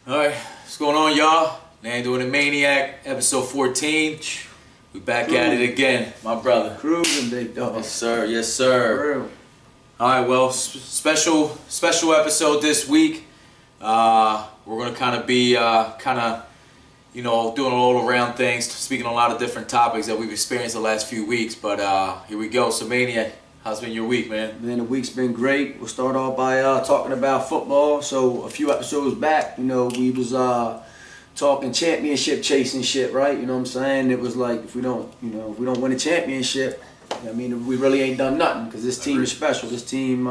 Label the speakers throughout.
Speaker 1: Alright, what's going on, y'all? Nando and the Maniac, episode 14. We back at it again, my brother.
Speaker 2: Cruising, big dog.
Speaker 1: Yes, sir. Yes, sir. Alright, well, special episode this week. We're going to kind of be, doing all around things, speaking on a lot of different topics that we've experienced the last few weeks. But here we go. So, Maniac, how's been your week, man?
Speaker 2: Man, the week's been great. We'll start off by talking about football. So a few episodes back, we was talking championship chasing shit, right? You know what I'm saying? It was like if we don't win a championship, I mean, we really ain't done nothing because this team is special. This team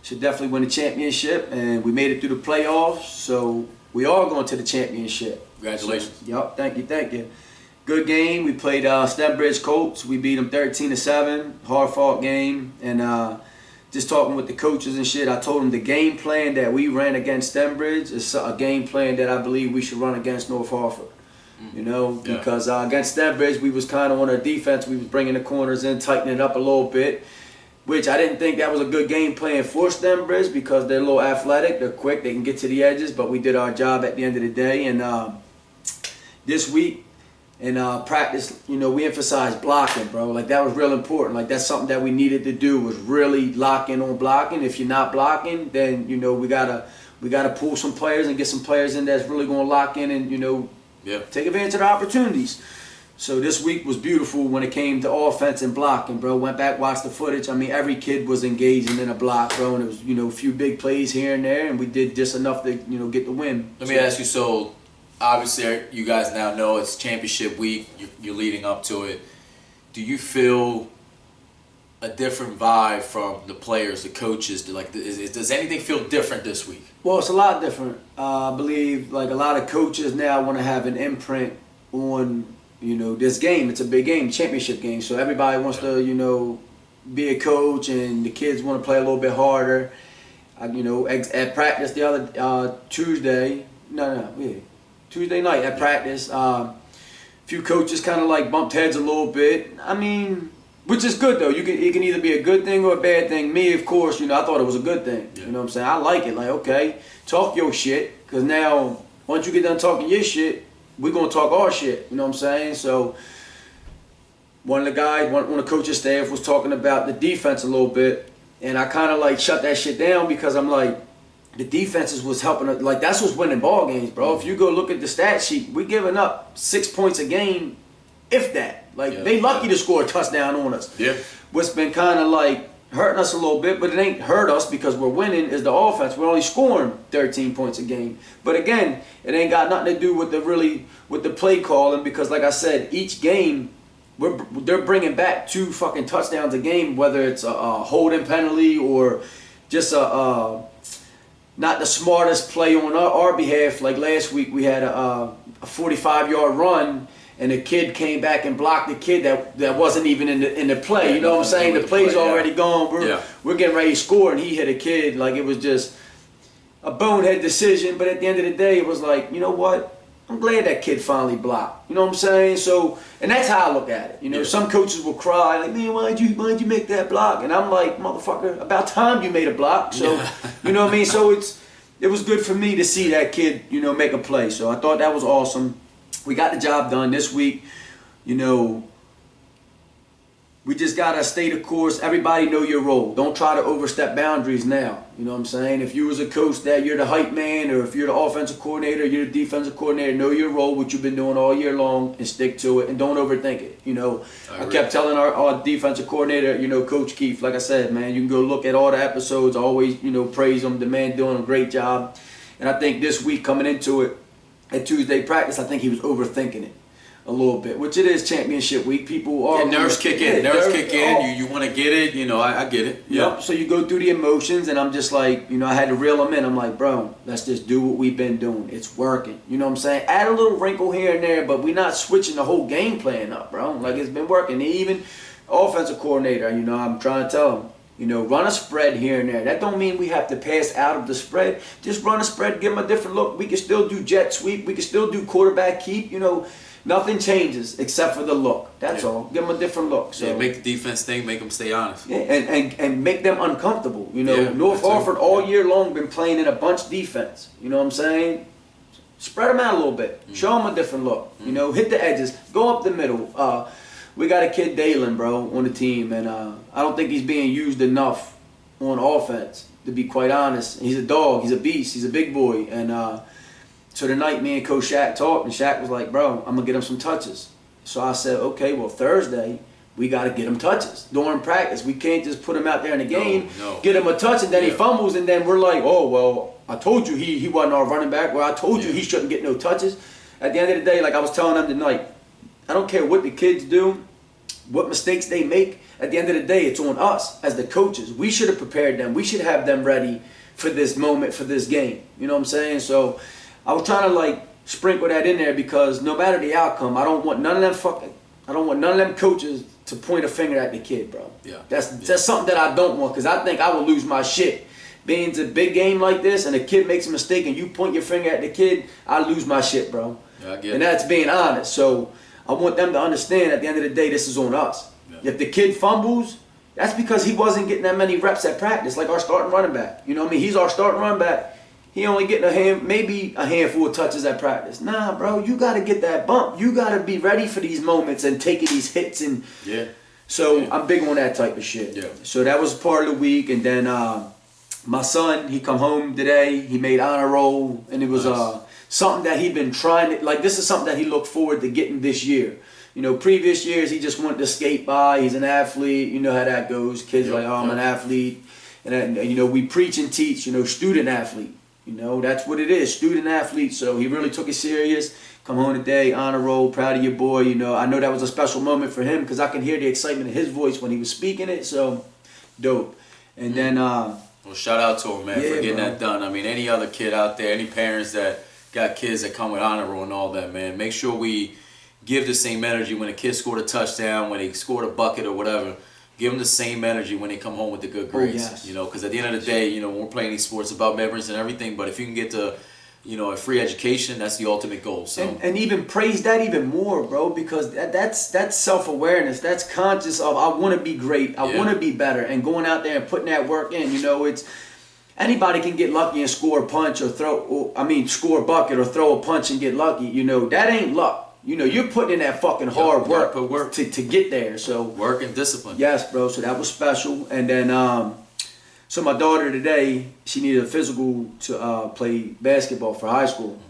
Speaker 2: should definitely win the championship, and we made it through the playoffs. So we are going to the championship.
Speaker 1: Congratulations.
Speaker 2: So, yup, thank you. Good game. We played Stembridge Colts. We beat them 13-7. Hard-fought game. And just talking with the coaches and shit, I told them the game plan that we ran against Stembridge is a game plan that I believe we should run against North Hartford. Because against Stembridge, we was kind of on our defense. We was bringing the corners in, tightening it up a little bit, which I didn't think that was a good game plan for Stembridge because they're a little athletic, they're quick, they can get to the edges, but we did our job at the end of the day. And this week in practice, we emphasized blocking, bro. Like, that was real important. Like, that's something that we needed to do, was really lock in on blocking. If you're not blocking, then, we gotta pull some players and get some players in that's really going to lock in and, take advantage of the opportunities. So this week was beautiful when it came to offense and blocking, bro. Went back, watched the footage. I mean, every kid was engaging in a block, bro. And it was, a few big plays here and there, and we did just enough to, get the win.
Speaker 1: Let me ask you, so obviously you guys now know it's championship week. You're leading up to it. Do you feel a different vibe from the players, the coaches? Does anything feel different this week?
Speaker 2: Well, it's a lot different. I believe like a lot of coaches now want to have an imprint on this game. It's a big game, championship game. So everybody wants to be a coach, and the kids want to play a little bit harder. At practice the other Tuesday night at practice, a few coaches kind of like bumped heads a little bit. I mean, which is good though. It can either be a good thing or a bad thing. Me, of course, I thought it was a good thing.
Speaker 1: Yeah.
Speaker 2: You know what I'm saying? I like it. Like, okay, talk your shit, because now once you get done talking your shit, we're gonna talk our shit. You know what I'm saying? So one of the guys, one of the coach's staff was talking about the defense a little bit, and I kind of like shut that shit down because I'm like, the defenses was helping. Like, that's what's winning ball games, bro. If you go look at the stat sheet, we're giving up 6 points a game, if that. Like, they lucky to score a touchdown on us.
Speaker 1: Yeah.
Speaker 2: What's been kind of like hurting us a little bit, but it ain't hurt us because we're winning, is the offense. We're only scoring 13 points a game. But again, it ain't got nothing to do with the play calling, because like I said, each game they're bringing back 2 fucking touchdowns a game, whether it's a holding penalty or just not the smartest play on our behalf. Like last week, we had a 45-yard run, and the kid came back and blocked the kid that wasn't even in the play. You know what I'm saying? The play's already gone. We're getting ready to score, and he hit a kid. Like, it was just a bonehead decision. But at the end of the day, it was like, you know what? I'm glad that kid finally blocked. You know what I'm saying? So, and that's how I look at it. Some coaches will cry like, man, why'd you make that block? And I'm like, motherfucker, about time you made a block. So, you know what I mean? So it was good for me to see that kid, make a play. So I thought that was awesome. We got the job done this week. We just got to stay the course. Everybody know your role. Don't try to overstep boundaries now. You know what I'm saying? If you was a coach that you're the hype man, or if you're the offensive coordinator, you're the defensive coordinator, know your role, what you've been doing all year long, and stick to it, and don't overthink it. I kept telling our defensive coordinator, Coach Keith, like I said, man, you can go look at all the episodes. I always, praise him. The man doing a great job. And I think this week coming into it, at Tuesday practice, I think he was overthinking it a little bit, which it is championship week. People are
Speaker 1: nerves kick in. Nerves kick in. You want to get it. I get it.
Speaker 2: Yep. So you go through the emotions, and I'm just like, I had to reel them in. I'm like, bro, let's just do what we've been doing. It's working. You know what I'm saying? Add a little wrinkle here and there, but we're not switching the whole game plan up, bro. Like, it's been working. Even offensive coordinator, I'm trying to tell him, run a spread here and there. That don't mean we have to pass out of the spread. Just run a spread, give them a different look. We can still do jet sweep. We can still do quarterback keep. Nothing changes except for the look. That's all. Give them a different look. So
Speaker 1: make the defense think, make them stay honest.
Speaker 2: Yeah, and make them uncomfortable. North Hartford all year long been playing in a bunch defense. You know what I'm saying? Spread them out a little bit. Show them a different look. You know, hit the edges. Go up the middle. We got a kid, Dalen, bro, on the team, and I don't think he's being used enough on offense, to be quite honest. He's a dog. He's a beast. He's a big boy. And so tonight, me and Coach Shaq talked, and Shaq was like, bro, I'm going to get him some touches. So I said, okay, well, Thursday, we got to get him touches during practice. We can't just put him out there in the game, get him a touch, and then he fumbles, and then we're like, oh, well, I told you he wasn't our running back. Well, I told you he shouldn't get no touches. At the end of the day, like I was telling them tonight, I don't care what the kids do, what mistakes they make. At the end of the day, it's on us as the coaches. We should have prepared them. We should have them ready for this moment, for this game. You know what I'm saying? So I was trying to like sprinkle that in there because no matter the outcome, I don't want none of them coaches to point a finger at the kid, bro. Yeah. That's something that I don't want, because I think I would lose my shit. Being it's a big game like this and a kid makes a mistake and you point your finger at the kid, I lose my shit, bro. Yeah, I get it. And that's being honest. So I want them to understand at the end of the day, this is on us. Yeah. If the kid fumbles, that's because he wasn't getting that many reps at practice, like our starting running back. You know what I mean? He's our starting running back. He only getting maybe a handful of touches at practice. Nah, bro, you got to get that bump. You got to be ready for these moments and taking these hits. And so I'm big on that type of shit. Yeah. So that was part of the week. And then my son, he come home today. He made honor roll. And it was something that he'd been trying to, like, this is something that he looked forward to getting this year. You know, previous years, he just wanted to skate by. He's an athlete. You know how that goes. Kids are like, oh, I'm an athlete. And, you know, we preach and teach, you know, student athlete. You know, that's what it is, student athlete. So he really took it serious. Come home today, honor roll, proud of your boy. You know, I know that was a special moment for him because I can hear the excitement in his voice when he was speaking it. So, dope. And then... well,
Speaker 1: shout out to him, man, for getting that done. I mean, any other kid out there, any parents that got kids that come with honor roll and all that, man, make sure we give the same energy when a kid scored a touchdown, when they scored a bucket or whatever. Give them the same energy when they come home with the good grades, you know, because at the end of the day, you know, when we're playing these sports, it's about memories and everything, but if you can get to, you know, a free education, that's the ultimate goal. So
Speaker 2: and even praise that even more, bro, because that's self-awareness. That's conscious of, I want to be great, I want to be better, and going out there and putting that work in. You know, it's anybody can get lucky and score a punch or score a bucket or throw a punch and get lucky. You know, that ain't luck. You know, you're putting in that fucking hard work to get there. So
Speaker 1: work and discipline.
Speaker 2: Yes, bro. So that was special. And then, so my daughter today, she needed a physical to play basketball for high school.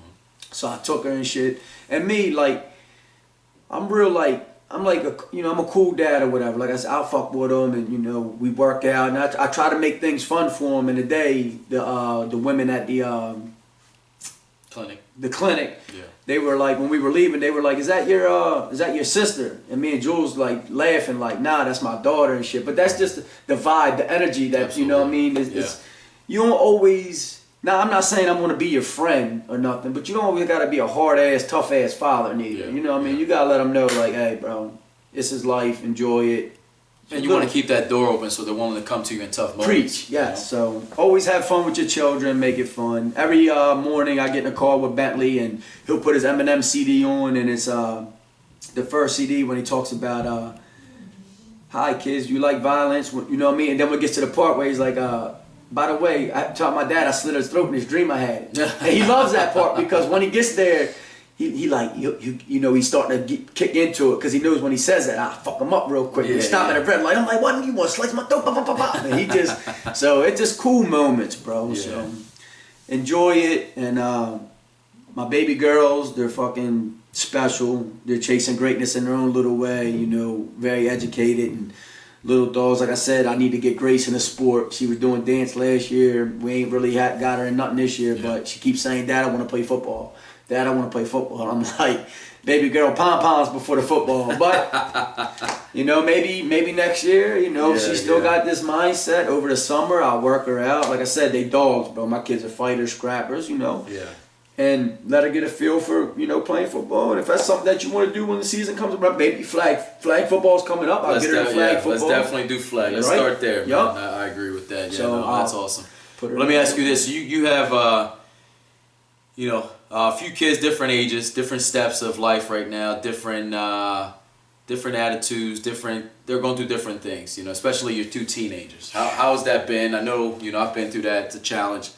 Speaker 2: So I took her and shit. And me, like, I'm a cool dad or whatever. Like I said, I'll fuck with them, and you know, we work out, and I try to make things fun for them. And today, the women at the clinic. Yeah. They were like, when we were leaving, they were like, is that your sister? And me and Jules like laughing like, nah, that's my daughter and shit. But that's just the vibe, the energy that, you know what I mean? It's, you don't always, now I'm not saying I'm going to be your friend or nothing, but you don't always got to be a hard-ass, tough-ass father neither. You know what I mean? You got to let them know like, hey, bro, this is life, enjoy it.
Speaker 1: And you want to keep that door open so they're willing to come to you in tough moments.
Speaker 2: Preach, yes. You know? So always have fun with your children, make it fun. Every morning I get in a car with Bentley and he'll put his Eminem CD on, and it's the first CD when he talks about, hi kids, you like violence, you know what I mean? And then when it gets to the part where he's like, by the way, I taught my dad I slit his throat in his dream I had. And he loves that part because when he gets there, he he's starting to kick into it because he knows when he says that, I'll fuck him up real quick. He's stopping at a red light. I'm like, what do you want? Slice my throat? And he just, so it's just cool moments, bro. Yeah. So enjoy it. And my baby girls, they're fucking special. They're chasing greatness in their own little way, you know, very educated and little dogs. Like I said, I need to get Grace in a sport. She was doing dance last year. We ain't really got her in nothing this year, but she keeps saying, Dad, I want to play football. Dad, I want to play football. I'm like, baby girl, pom-poms before the football. But, you know, maybe next year, you know, she's still got this mindset. Over the summer, I'll work her out. Like I said, they dogs, bro. My kids are fighters, scrappers, you know. Yeah. And let her get a feel for, you know, playing football. And if that's something that you want to do when the season comes around, baby, flag football's coming up. I'll get her flag football.
Speaker 1: Let's definitely do flag. Let's start there. Yep. I agree with that. Yeah, so, that's awesome. Let me ask you this. You have, you know, a few kids, different ages, different steps of life right now, different attitudes, they're going through different things, you know, especially your two teenagers. How has that been? I know, you know, I've been through that, it's a challenge.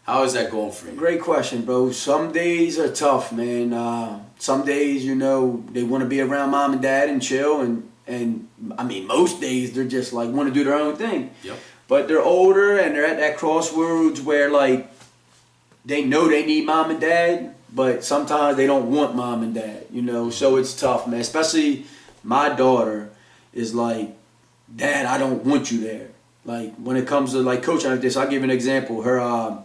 Speaker 1: How is that going for you?
Speaker 2: Great question, bro. Some days are tough, man. Some days, you know, they want to be around mom and dad and chill, and I mean, most days they're just like want to do their own thing.
Speaker 1: Yep.
Speaker 2: But they're older and they're at that crossroads where like they know they need mom and dad, but sometimes they don't want mom and dad, you know. So it's tough, man. Especially my daughter is like, Dad, I don't want you there. Like when it comes to like coaching like this, I'll give you an example. Her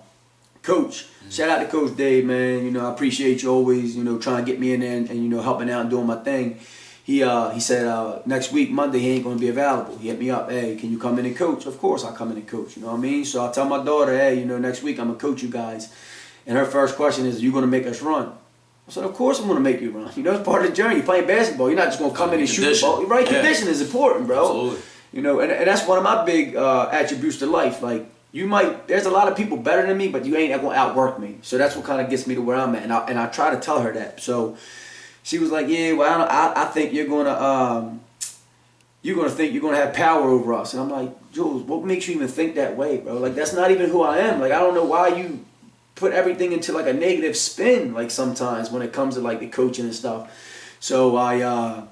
Speaker 2: coach, shout out to Coach Dave, man. You know, I appreciate you always, you know, trying to get me in there and you know, helping out and doing my thing. He said next week, Monday, he ain't going to be available. He hit me up, hey, can you come in and coach? Of course I'll come in and coach, you know what I mean? So I tell my daughter, hey, you know, next week I'm going to coach you guys. And her first question is, are you going to make us run? I said, of course I'm going to make you run. You know, it's part of the journey. You're playing basketball. You're not just going to come in and shoot the ball. Right, yeah. Condition is important, bro.
Speaker 1: Absolutely.
Speaker 2: You know, and that's one of my big attributes to life. Like, there's a lot of people better than me, but you ain't going to outwork me. So that's what kind of gets me to where I'm at. And I try to tell her that. So she was like, yeah, well, I think you're going to think you're going to have power over us. And I'm like, Jules, what makes you even think that way, bro? Like, that's not even who I am. Like, I don't know why you put everything into like a negative spin, like sometimes when it comes to like the coaching and stuff. So I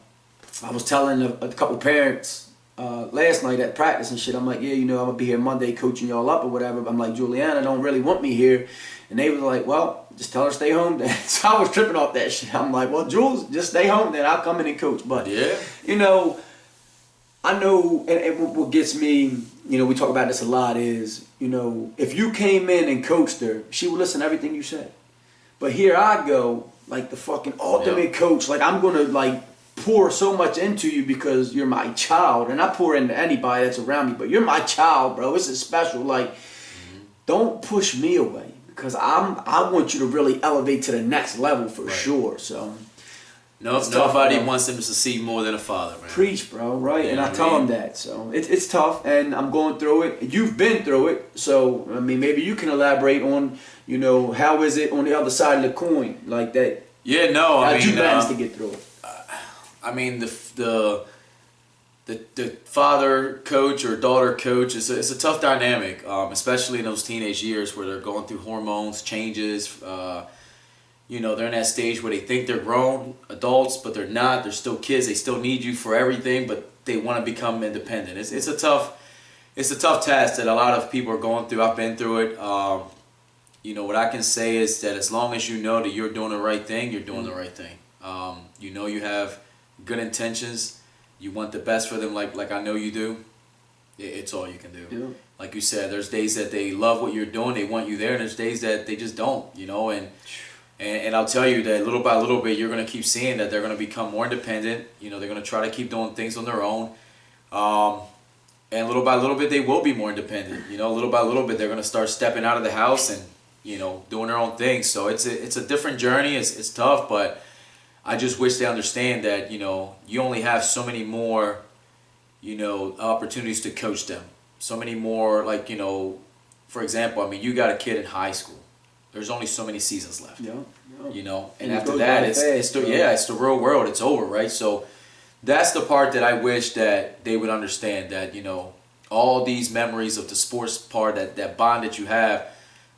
Speaker 2: was telling a couple parents last night at practice and shit, I'm like, yeah, you know, I'm gonna be here Monday coaching y'all up or whatever. But I'm like, Juliana don't really want me here. And they was like, well, just tell her to stay home then. So I was tripping off that shit. I'm like, well, Jules, just stay home then. I'll come in and coach. But,
Speaker 1: yeah,
Speaker 2: you know, I know, and what gets me, you know, we talk about this a lot is, you know, if you came in and coached her, she would listen to everything you said. But here I go, like the fucking ultimate coach. Like, I'm going to, like, pour so much into you because you're my child. And I pour into anybody that's around me, but you're my child, bro. This is special. Like, don't push me away because I want you to really elevate to the next level for sure. So...
Speaker 1: Nobody wants them to succeed more than a father, man.
Speaker 2: Preach, bro, right? Yeah, and I tell them that. So it's tough, and I'm going through it. You've been through it, so I mean, maybe you can elaborate on, you know, how is it on the other side of the coin, like that?
Speaker 1: Yeah, no, I mean,
Speaker 2: how'd you manage to get through it?
Speaker 1: I mean, the father coach or daughter coach is a tough dynamic, especially in those teenage years where they're going through hormones, changes. You know, they're in that stage where they think they're grown adults, but they're not. They're still kids. They still need you for everything, but they want to become independent. It's a tough task that a lot of people are going through. I've been through it. You know, what I can say is that as long as you know that you're doing the right thing, you're doing the right thing. You know, you have good intentions. You want the best for them, like I know you do. It's all you can do. Yeah. Like you said, there's days that they love what you're doing. They want you there, and there's days that they just don't. You know, and I'll tell you that little by little bit, you're going to keep seeing that they're going to become more independent. You know, they're going to try to keep doing things on their own. And little by little bit, they will be more independent. You know, little by little bit, they're going to start stepping out of the house and, you know, doing their own thing. So it's a different journey. It's tough, but I just wish they understand that, you know, you only have so many more, you know, opportunities to coach them. So many more, like, you know, for example, I mean, you got a kid in high school. There's only so many seasons left, you know, and after that, it's the real world. It's over, right? So that's the part that I wish that they would understand, that, you know, all these memories of the sports part, that bond that you have,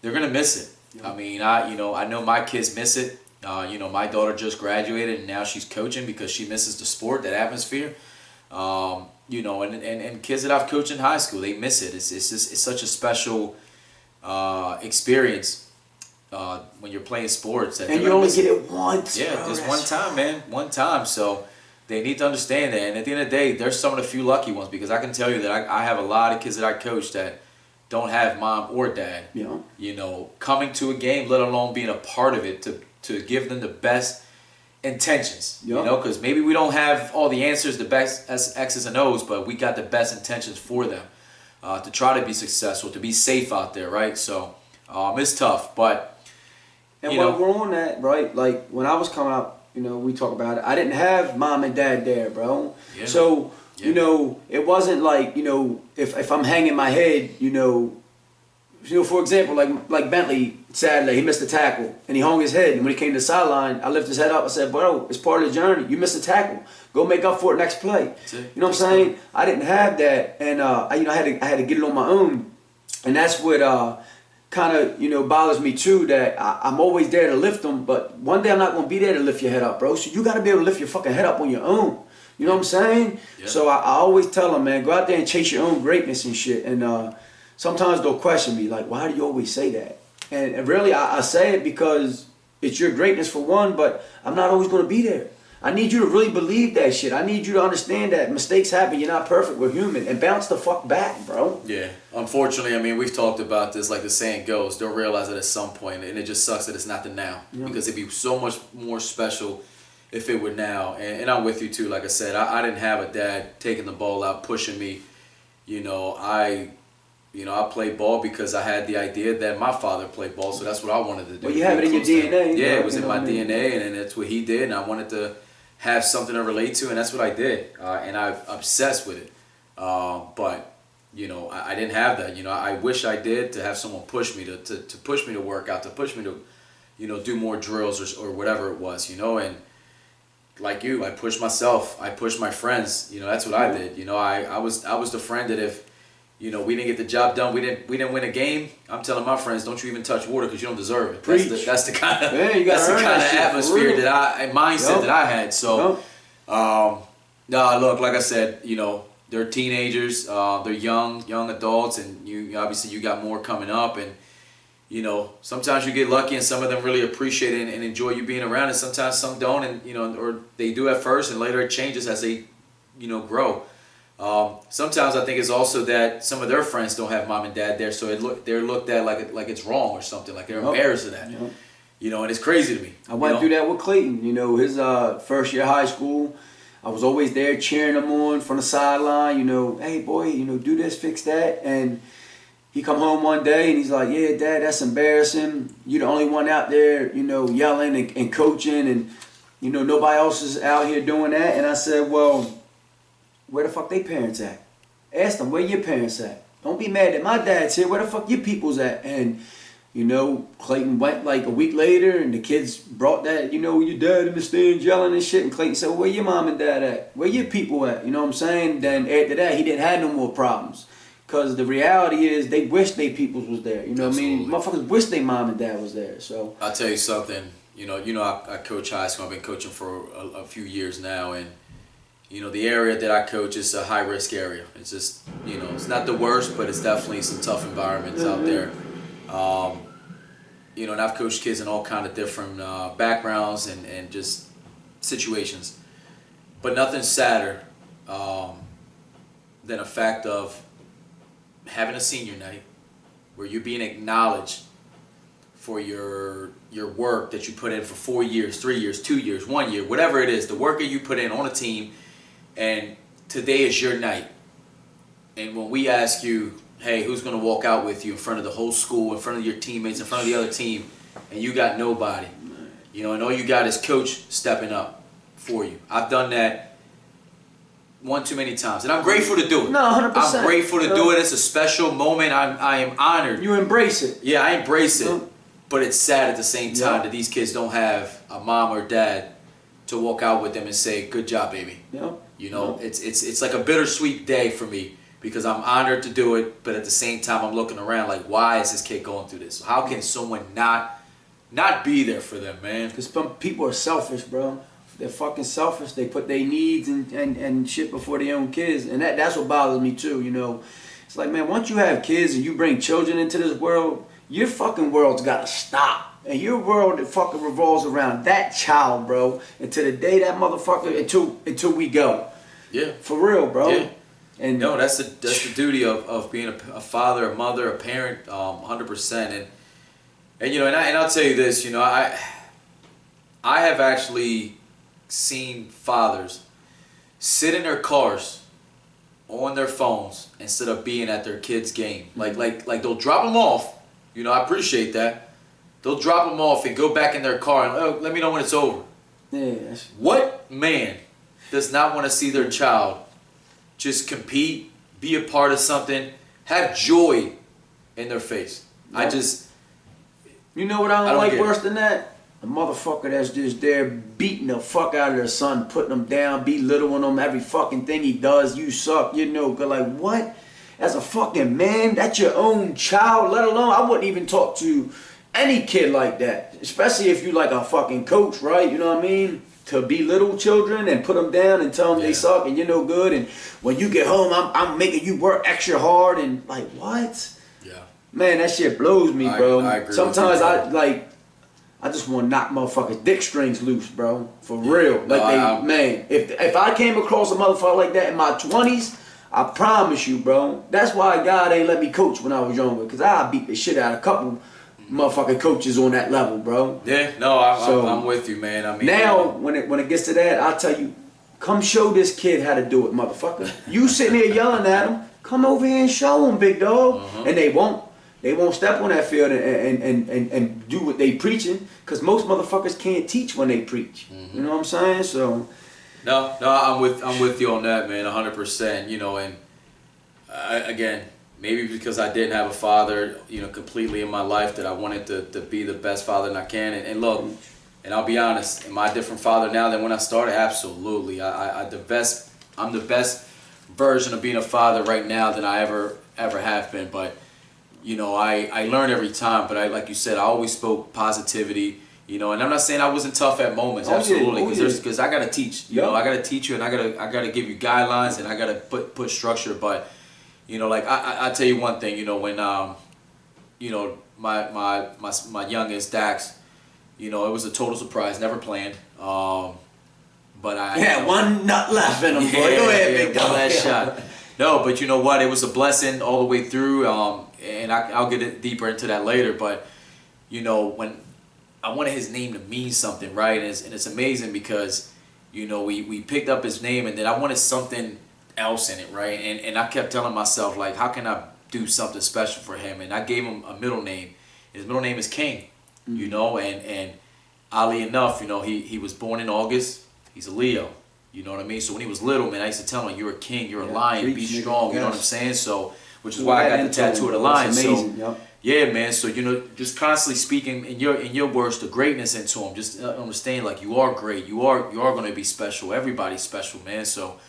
Speaker 1: they're gonna miss it. Yeah. I mean, I know my kids miss it. You know, my daughter just graduated and now she's coaching because she misses the sport, that atmosphere. You know, and kids that I've coached in high school, they miss it. It's such a special experience. When you're playing sports,
Speaker 2: and you only get it once.
Speaker 1: Yeah,
Speaker 2: bro,
Speaker 1: just one time, man, one time. So they need to understand that. And at the end of the day, there's some of the few lucky ones, because I can tell you that I have a lot of kids that I coach that don't have mom or dad. Yeah. You know, coming to a game, let alone being a part of it, to give them the best intentions. Yeah. You know, because maybe we don't have all the answers, the best X's and O's, but we got the best intentions for them to try to be successful, to be safe out there, right? So it's tough, but.
Speaker 2: And while we're on that, right, like when I was coming up, you know, we talk about it, I didn't have mom and dad there, bro. Yeah. So, you know, it wasn't like, you know, if I'm hanging my head, you know, for example, like Bentley, Saturday, he missed a tackle and he hung his head. And when he came to the sideline, I lifted his head up. I said, bro, it's part of the journey. You missed a tackle. Go make up for it next play. You know what I'm saying? I didn't have that. And, I had to get it on my own. And that's what... kind of, you know, bothers me too, that I'm always there to lift them, but one day I'm not going to be there to lift your head up, bro. So you got to be able to lift your fucking head up on your own. You know what I'm saying? Yeah. So I always tell them, man, go out there and chase your own greatness and shit. And sometimes they'll question me, like, why do you always say that? And really, I say it because it's your greatness for one, but I'm not always going to be there. I need you to really believe that shit. I need you to understand that mistakes happen. You're not perfect. We're human. And bounce the fuck back, bro.
Speaker 1: Yeah. Unfortunately, I mean, we've talked about this, like the saying goes, they'll realize it at some point, and it just sucks that it's not the now. Yeah. Because it'd be so much more special if it were now. And I'm with you, too. Like I said, I didn't have a dad taking the ball out, pushing me. I played ball because I had the idea that my father played ball, so that's what I wanted to do.
Speaker 2: Well, you have it in your DNA.
Speaker 1: Yeah, it was in my DNA, and that's what he did, and I wanted to have something to relate to, and that's what I did, and I'm obsessed with it. But I didn't have that. I wish I did, to have someone push me to push me to work out, to push me to do more drills or whatever it was. And like you, I pushed myself, I pushed my friends. That's what I did. I was the friend that if we didn't get the job done, we didn't win a game, I'm telling my friends, don't you even touch water because you don't deserve it. That's the kind of atmosphere mindset that I had. So no, look, like I said, they're teenagers, they're young adults, and obviously you got more coming up, and sometimes you get lucky and some of them really appreciate it and enjoy you being around, and sometimes some don't, and or they do at first and later it changes as they grow. Sometimes I think it's also that some of their friends don't have mom and dad there, so they're looked at like it's wrong or something, like they're embarrassed of that. And it's crazy to me.
Speaker 2: I went through that with Clayton. His first year of high school, I was always there cheering him on from the sideline. Hey boy, do this, fix that, and he come home one day and he's like, yeah, Dad, that's embarrassing. You're the only one out there, yelling and coaching, and nobody else is out here doing that. And I said, well, where the fuck they parents at? Ask them, where your parents at? Don't be mad that my dad's here. Where the fuck your people's at? And, Clayton went like a week later and the kids brought that, your dad in the stands yelling and shit. And Clayton said, well, where your mom and dad at? Where your people at? You know what I'm saying? Then after that, he didn't have no more problems. Because the reality is they wish they peoples was there. You know what I mean? Motherfuckers wish their mom and dad was there. So
Speaker 1: I'll tell you something. I coach high school. I've been coaching for a few years now, and the area that I coach is a high-risk area. It's just, it's not the worst, but it's definitely some tough environments out there. And I've coached kids in all kind of different backgrounds and just situations. But nothing sadder than a fact of having a senior night where you're being acknowledged for your work that you put in for 4 years, 3 years, 2 years, 1 year, whatever it is, the work that you put in on a team. And today is your night. And when we ask you, hey, who's going to walk out with you in front of the whole school, in front of your teammates, in front of the other team, and you got nobody, and all you got is coach stepping up for you. I've done that one too many times, and I'm grateful to do it.
Speaker 2: No, 100%.
Speaker 1: I'm grateful to do it. It's a special moment. I am honored.
Speaker 2: You embrace it.
Speaker 1: Yeah, I embrace it. But it's sad at the same time that these kids don't have a mom or dad to walk out with them and say, good job, baby. It's like a bittersweet day for me because I'm honored to do it, but at the same time I'm looking around like, why is this kid going through this? How can someone not be there for them, man?
Speaker 2: Because some people are selfish, bro. They're fucking selfish. They put their needs and shit before their own kids, and that's what bothers me too. It's like, man, once you have kids and you bring children into this world, your fucking world's gotta stop. And your world fucking revolves around that child, bro. Until the day that motherfucker, until we go.
Speaker 1: Yeah.
Speaker 2: For real, bro.
Speaker 1: Yeah.
Speaker 2: And
Speaker 1: no, that's the duty of being a father, a mother, a parent, 100%. And I'll tell you this, I have actually seen fathers sit in their cars on their phones instead of being at their kids' game. Like they'll drop them off. I appreciate that. They'll drop them off and go back in their car and let me know when it's over.
Speaker 2: Yeah.
Speaker 1: What man does not want to see their child just compete, be a part of something, have joy in their face? Yeah.
Speaker 2: You know what I don't like worse than that? A motherfucker that's just there beating the fuck out of their son, putting them down, belittling him, every fucking thing he does, you suck, Like, what? as a fucking man, that's your own child, let alone, I wouldn't even talk to any kid like that, especially if you like a fucking coach, right? You know what I mean? To belittle children and put them down and tell them they suck and you're no good, and when you get home, I'm making you work extra hard, and like, what? Yeah. Man, that shit blows me, bro. I agree. Sometimes I just want to knock motherfuckers' dick strings loose, bro. For real. Like man, if I came across a motherfucker like that in my 20s, I promise you, bro. That's why God ain't let me coach when I was younger, because I beat the shit out of a couple motherfucking coaches on that level, bro.
Speaker 1: Yeah, no, I'm with you, man. I mean,
Speaker 2: now when it gets to that, I'll tell you, come show this kid how to do it, motherfucker. You sitting there yelling at him, come over here and show him, big dog. And they won't. They won't step on that field and do what they preaching, because most motherfuckers can't teach when they preach. You know what I'm saying? So
Speaker 1: no, I'm with you on that, man, 100%. You know, and again, maybe because I didn't have a father, you know, completely in my life, that I wanted to be the best father that I can. And look, and I'll be honest, am I a different father now than when I started? Absolutely. I'm the best version of being a father right now than I ever have been. But you know, I learn every time, but like you said, I always spoke positivity, you know, and I'm not saying I wasn't tough at moments, absolutely, because I gotta teach, you know, I gotta teach you, and I gotta give you guidelines, and I gotta put structure. But you know, like I tell you one thing, you know, when you know, my youngest Dax, you know, it was a total surprise, never planned, but I
Speaker 2: one nut left in him, boy. Go ahead, big dog.
Speaker 1: Last shot. No, but you know what? It was a blessing all the way through. And I'll get it deeper into that later. But you know, when I wanted his name to mean something, right? And it's amazing because you know we picked up his name, and then I wanted something else in it, right? And I kept telling myself, like, how can I do something special for him? And I gave him a middle name. His middle name is King. You know, and oddly enough, you know, he was born in August. He's a Leo. You know what I mean? So when he was little, man, I used to tell him, you're a king, you're a lion, be strong, you know what I'm saying? So, which is why I got the tattoo of the lion. So, yeah, man, so, you know, just constantly speaking in your words, the greatness into him, just understand, like, you are great, you are going to be special, everybody's special, man. So,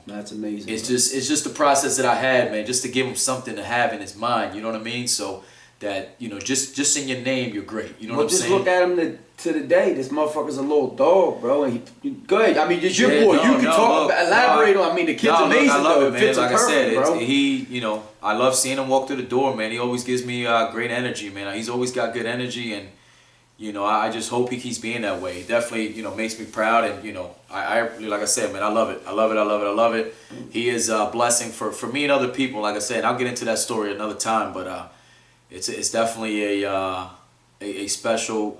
Speaker 2: that's amazing.
Speaker 1: It's just the process that I had, man, just to give him something to have in his mind, you know what I mean? So, that, you know, just in your name, you're great, you know what I'm saying?
Speaker 2: Just look at him to the day. This motherfucker's a little dog, bro. And go ahead. I mean, it's your boy. You can talk, elaborate on. I mean, the kid's amazing.
Speaker 1: I love
Speaker 2: though.
Speaker 1: It, man. Like I said, you know, I love seeing him walk through the door, man. He always gives me great energy, man. He's always got good energy, and you know, I just hope he keeps being that way. He definitely, you know, makes me proud, and you know, I like I said, man, I love it. I love it. I love it. I love it. He is a blessing for me and other people. Like I said, I'll get into that story another time, but it's definitely a special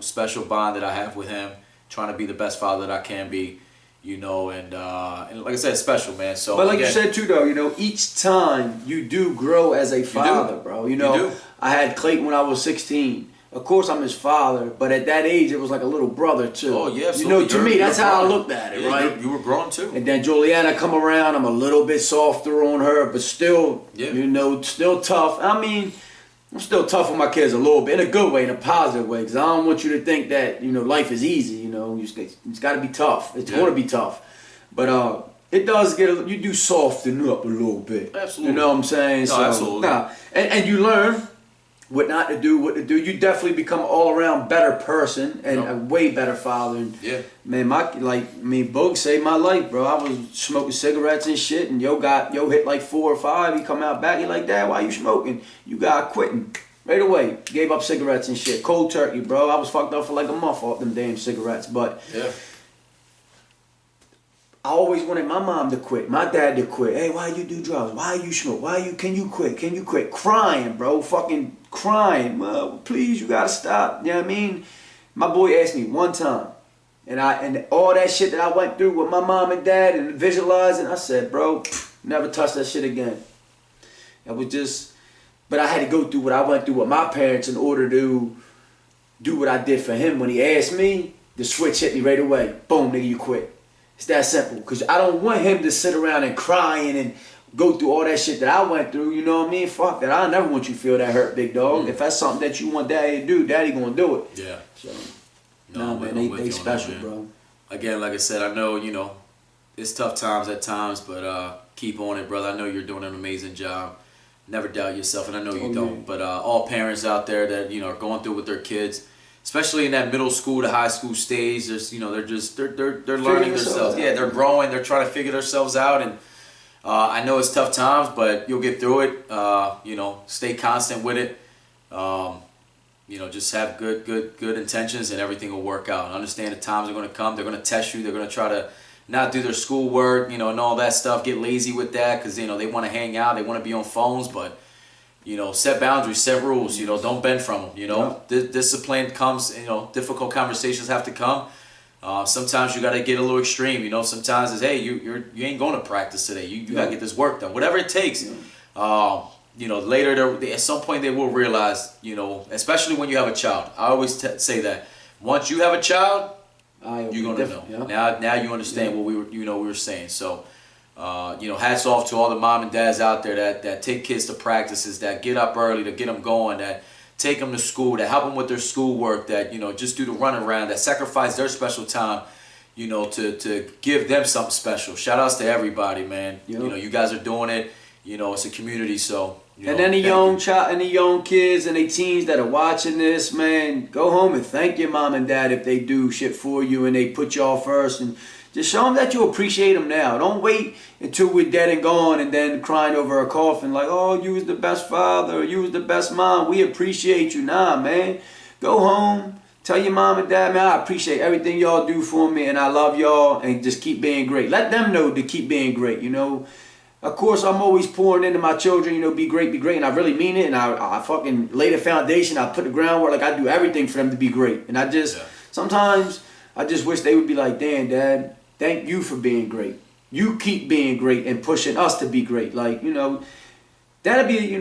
Speaker 1: bond that I have with him, trying to be the best father that I can be, you know, and like I said, it's special, man. So,
Speaker 2: but like you said too, though, you know, each time you do grow as a father, bro. You know, I had Clayton when I was 16. Of course, I'm his father, but at that age, it was like a little brother too.
Speaker 1: Oh yeah,
Speaker 2: you know, to me, that's how I looked at it, right?
Speaker 1: You were grown too.
Speaker 2: And then Juliana come around, I'm a little bit softer on her, but still, you know, still tough. I mean, I'm still tough on my kids a little bit, in a good way, in a positive way, because I don't want you to think that, you know, life is easy, you know, it's got to be tough. It's going to be tough. But it does you do soften up a little bit.
Speaker 1: Absolutely.
Speaker 2: You know what I'm saying?
Speaker 1: No, absolutely.
Speaker 2: And you learn what not to do, what to do. You definitely become an all-around better person and a way better father. And man, Boog saved my life, bro. I was smoking cigarettes and shit, and yo hit like 4 or 5. He come out back, he like, Dad, why you smoking? You got quitting. Right away, gave up cigarettes and shit. Cold turkey, bro. I was fucked up for like a month off them damn cigarettes, but I always wanted my mom to quit, my dad to quit. Hey, why you do drugs? Why you smoke? Can you quit? Can you quit? Crying, bro. Fucking crying. Well, please, you gotta stop. You know what I mean? My boy asked me one time, and all that shit that I went through with my mom and dad and visualizing, I said, bro, never touch that shit again. It was just, but I had to go through what I went through with my parents in order to do what I did for him. When he asked me, the switch hit me right away. Boom, nigga, you quit. It's that simple, because I don't want him to sit around and crying and go through all that shit that I went through, you know what I mean? Fuck that. I never want you to feel that hurt, big dog. If that's something that you want Daddy to do, Daddy gonna do it.
Speaker 1: Yeah.
Speaker 2: So, man, they special, bro.
Speaker 1: Again, like I said, I know, you know, it's tough times at times, but Keep on it, brother. I know you're doing an amazing job. Never doubt yourself, and I know you don't.
Speaker 2: Yeah.
Speaker 1: But all parents out there that are going through with their kids, especially in that middle school to high school stage, there's they're learning themselves. Yeah, they're growing. They're trying to figure themselves out, and I know it's tough times, but you'll get through it. Stay constant with it. Just have good intentions, and everything will work out. And understand the times are going to come. They're going to test you. They're going to try to not do their schoolwork, and all that stuff. Get lazy with that because they want to hang out. They want to be on phones, but set boundaries, set rules. Don't bend from them. Discipline comes. Difficult conversations have to come. Sometimes you got to get a little extreme. Sometimes it's, hey, you ain't going to practice today. You got to get this work done. Whatever it takes. Later at some point they will realize. Especially when you have a child. I always say that once you have a child, you're gonna know. Yeah. Now you understand what we were saying. So, hats off to all the mom and dads out there that take kids to practices, that get up early to get them going, that take them to school, that help them with their schoolwork, that just do the run around, that sacrifice their special time, to give them something special. Shout outs to everybody, man.
Speaker 2: Yep.
Speaker 1: You guys are doing it. It's a community, so.
Speaker 2: And any young kids and any teens that are watching this, man, go home and thank your mom and dad if they do shit for you and they put y'all first, and just show them that you appreciate them now. Don't wait until we're dead and gone and then crying over a coffin like, oh, you was the best father, or you was the best mom. We appreciate you. Nah, man. Go home, tell your mom and dad, man, I appreciate everything y'all do for me and I love y'all, and just keep being great. Let them know to keep being great, Of course, I'm always pouring into my children, be great, and I really mean it, and I fucking lay the foundation, I put the groundwork, like I do everything for them to be great. And sometimes, I just wish they would be like, damn, Dad, thank you for being great. You keep being great and pushing us to be great. Like, that'd be,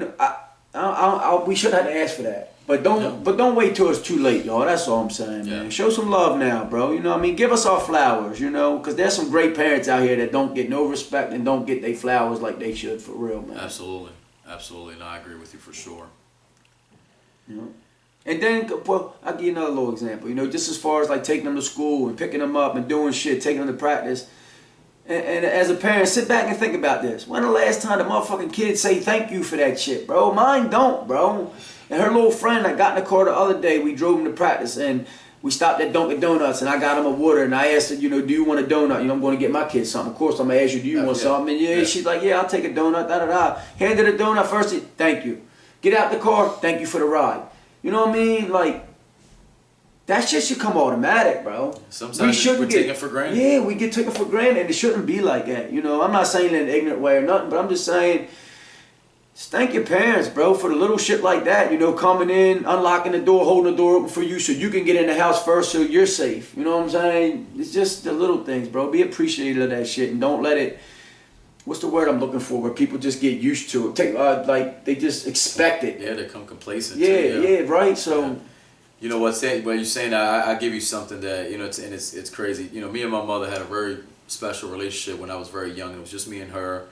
Speaker 2: we should have to ask for that. But don't wait till it's too late, y'all. That's all I'm saying, man. Show some love now, bro. Give us our flowers, because there's some great parents out here that don't get no respect and don't get their flowers like they should, for real, man.
Speaker 1: Absolutely. No, I agree with you for sure.
Speaker 2: And then, well, I'll give you another little example. Just as far as like taking them to school and picking them up and doing shit, taking them to practice. And as a parent, sit back and think about this. When the last time the motherfucking kids say thank you for that shit, bro? Mine don't, bro. And her little friend, I got in the car the other day, we drove him to practice, and we stopped at Dunkin' Donuts, and I got him a water, and I asked her, do you want a donut? I'm going to get my kids something. Of course, I'm going to ask you, do you want something? And she's like, yeah, I'll take a donut, da-da-da. Handed a donut first, thank you. Get out the car, thank you for the ride. You know what I mean? Like, that shit should come automatic, bro.
Speaker 1: Sometimes we're taken for granted.
Speaker 2: Yeah, we get taken for granted, and it shouldn't be like that. I'm not saying in an ignorant way or nothing, but I'm just saying, just thank your parents, bro, for the little shit like that. Coming in, unlocking the door, holding the door open for you so you can get in the house first so you're safe. You know what I'm saying? It's just the little things, bro. Be appreciative of that shit, and don't let it, what's the word I'm looking for, where people just get used to it. Like, they just expect it.
Speaker 1: Yeah, they become complacent.
Speaker 2: Yeah, right? So...
Speaker 1: You know what you're saying, I give you something that, it's crazy. Me and my mother had a very special relationship when I was very young. It was just me and her.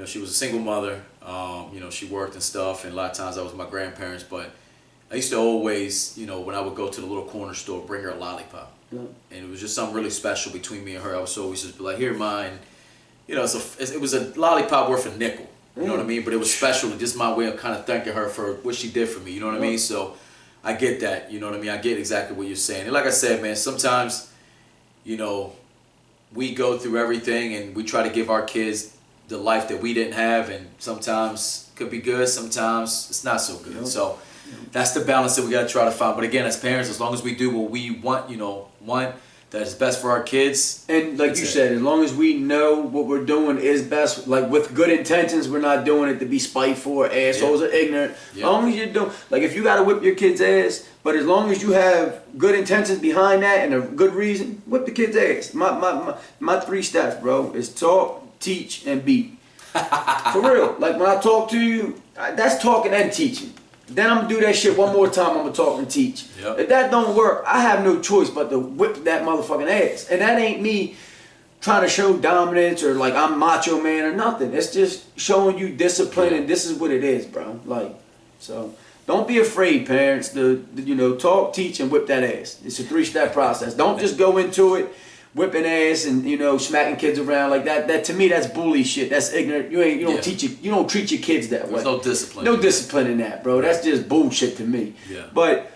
Speaker 1: She was a single mother. She worked and stuff, and a lot of times I was with my grandparents. But I used to always, when I would go to the little corner store, bring her a lollipop. Yeah. And it was just something really special between me and her. I was always just be like, here, mine. It was a lollipop worth a nickel. You know what I mean? But it was special, and just my way of kind of thanking her for what she did for me. You know what I mean? So I get that. You know what I mean? I get exactly what you're saying. And like I said, man, sometimes, we go through everything, and we try to give our kids the life that we didn't have, and sometimes it could be good, sometimes it's not so good. So that's the balance that we got to try to find. But again, as parents, as long as we do what we want, that is best for our kids. And
Speaker 2: like you said, as long as we know what we're doing is best, like with good intentions, we're not doing it to be spiteful or assholes or ignorant. As long as you're doing, like if you got to whip your kid's ass, but as long as you have good intentions behind that and a good reason, whip the kid's ass. My 3 steps, bro, is talk, teach, and beat. For real. Like when I talk to you, that's talking and teaching. Then I'm going to do that shit one more time. I'm going to talk and teach. Yep. If that don't work, I have no choice but to whip that motherfucking ass. And that ain't me trying to show dominance or like I'm macho man or nothing. It's just showing you discipline, and this is what it is, bro. Like, so don't be afraid, parents, to talk, teach, and whip that ass. It's a 3-step process. Don't just go into it whipping ass and smacking kids around like that. That to me, that's bully shit. That's ignorant. You don't teach you don't treat your kids that way.
Speaker 1: There's no discipline.
Speaker 2: No discipline in that, bro. That's just bullshit to me.
Speaker 1: Yeah.
Speaker 2: But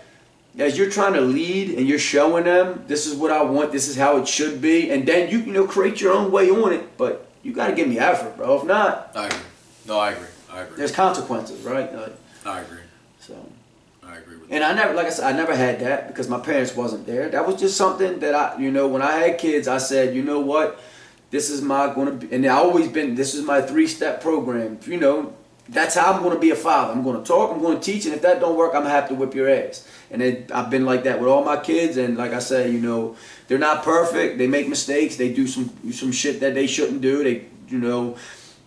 Speaker 2: as you're trying to lead and you're showing them, this is what I want. This is how it should be, and then you create your own way on it. But you got to give me effort, bro. If not,
Speaker 1: I agree. No, I agree.
Speaker 2: There's consequences, right?
Speaker 1: I agree.
Speaker 2: So.
Speaker 1: I agree with
Speaker 2: And
Speaker 1: that.
Speaker 2: I never, like I said, I never had that because my parents wasn't there. That was just something that when I had kids, I said, you know what, this is going to be, and this is my 3-step program. That's how I'm going to be a father. I'm going to talk, I'm going to teach, and if that don't work, I'm going to have to whip your ass. And I've been like that with all my kids, and like I say, they're not perfect. They make mistakes. They do some shit that they shouldn't do.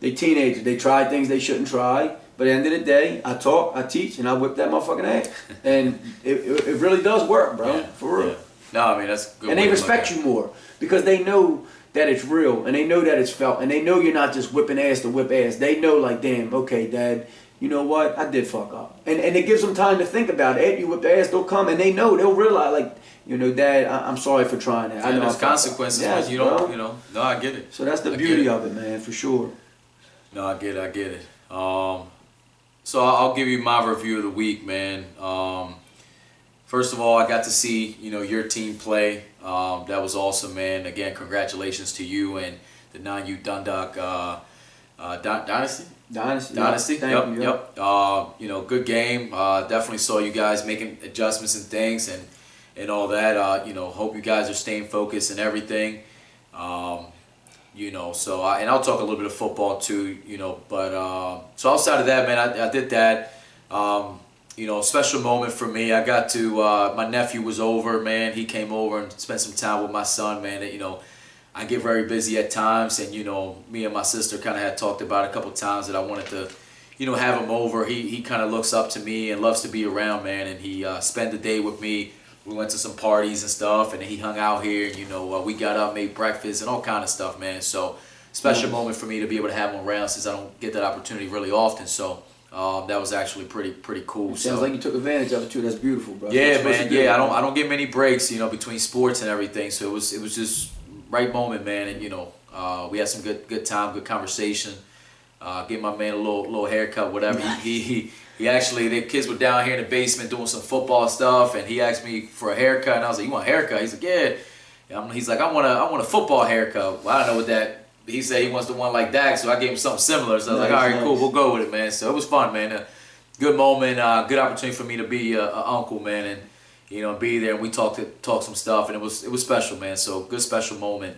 Speaker 2: They teenagers. They try things they shouldn't try. But at the end of the day, I talk, I teach, and I whip that motherfucking ass. And it really does work, bro.
Speaker 1: Yeah,
Speaker 2: for real.
Speaker 1: Yeah. No, I mean, that's a good.
Speaker 2: And they respect you more because they know that it's real and they know that it's felt and they know you're not just whipping ass to whip ass. They know like, damn, okay, Dad, you know what? I did fuck up. And it gives them time to think about it. After you whip their ass, they'll come and they'll realize like, Dad, I'm sorry for trying that.
Speaker 1: Yeah,
Speaker 2: I know
Speaker 1: there's consequences when you don't, No, I get it.
Speaker 2: So that's the beauty of it, man, for sure.
Speaker 1: No, I get it. So I'll give you my review of the week, man. First of all, I got to see your team play. That was awesome, man. Again, congratulations to you and the non-U Dundalk Dynasty.
Speaker 2: Dynasty.
Speaker 1: Yep. Good game. Definitely saw you guys making adjustments and things and all that. Hope you guys are staying focused and everything. So and I'll talk a little bit of football too, but so outside of that, man, I did that. Special moment for me. I got to my nephew was over, man. He came over and spent some time with my son, man. I get very busy at times, and me and my sister kind of had talked about a couple times that I wanted to, have him over. He kind of looks up to me and loves to be around, man. And he spent the day with me. We went to some parties and stuff, and he hung out here. We got up, made breakfast, and all kind of stuff, man. So special moment for me to be able to have him around since I don't get that opportunity really often. So that was actually pretty cool.
Speaker 2: Sounds like you took advantage of it too. That's beautiful, bro.
Speaker 1: Yeah, man. Yeah, I don't get many breaks, between sports and everything. So it was just right moment, man. And we had some good time, good conversation. Gave my man a little haircut, whatever. He actually, the kids were down here in the basement doing some football stuff, and he asked me for a haircut, and I was like, "You want a haircut?" He's like, "Yeah." He's like, "I want a football haircut." Well, I don't know what that. He said he wants the one like that, so I gave him something similar. So I was like, "All right, cool, we'll go with it, man." So it was fun, man. Good moment, good opportunity for me to be a uncle, man, and be there. And we talked some stuff, and it was special, man. So good special moment.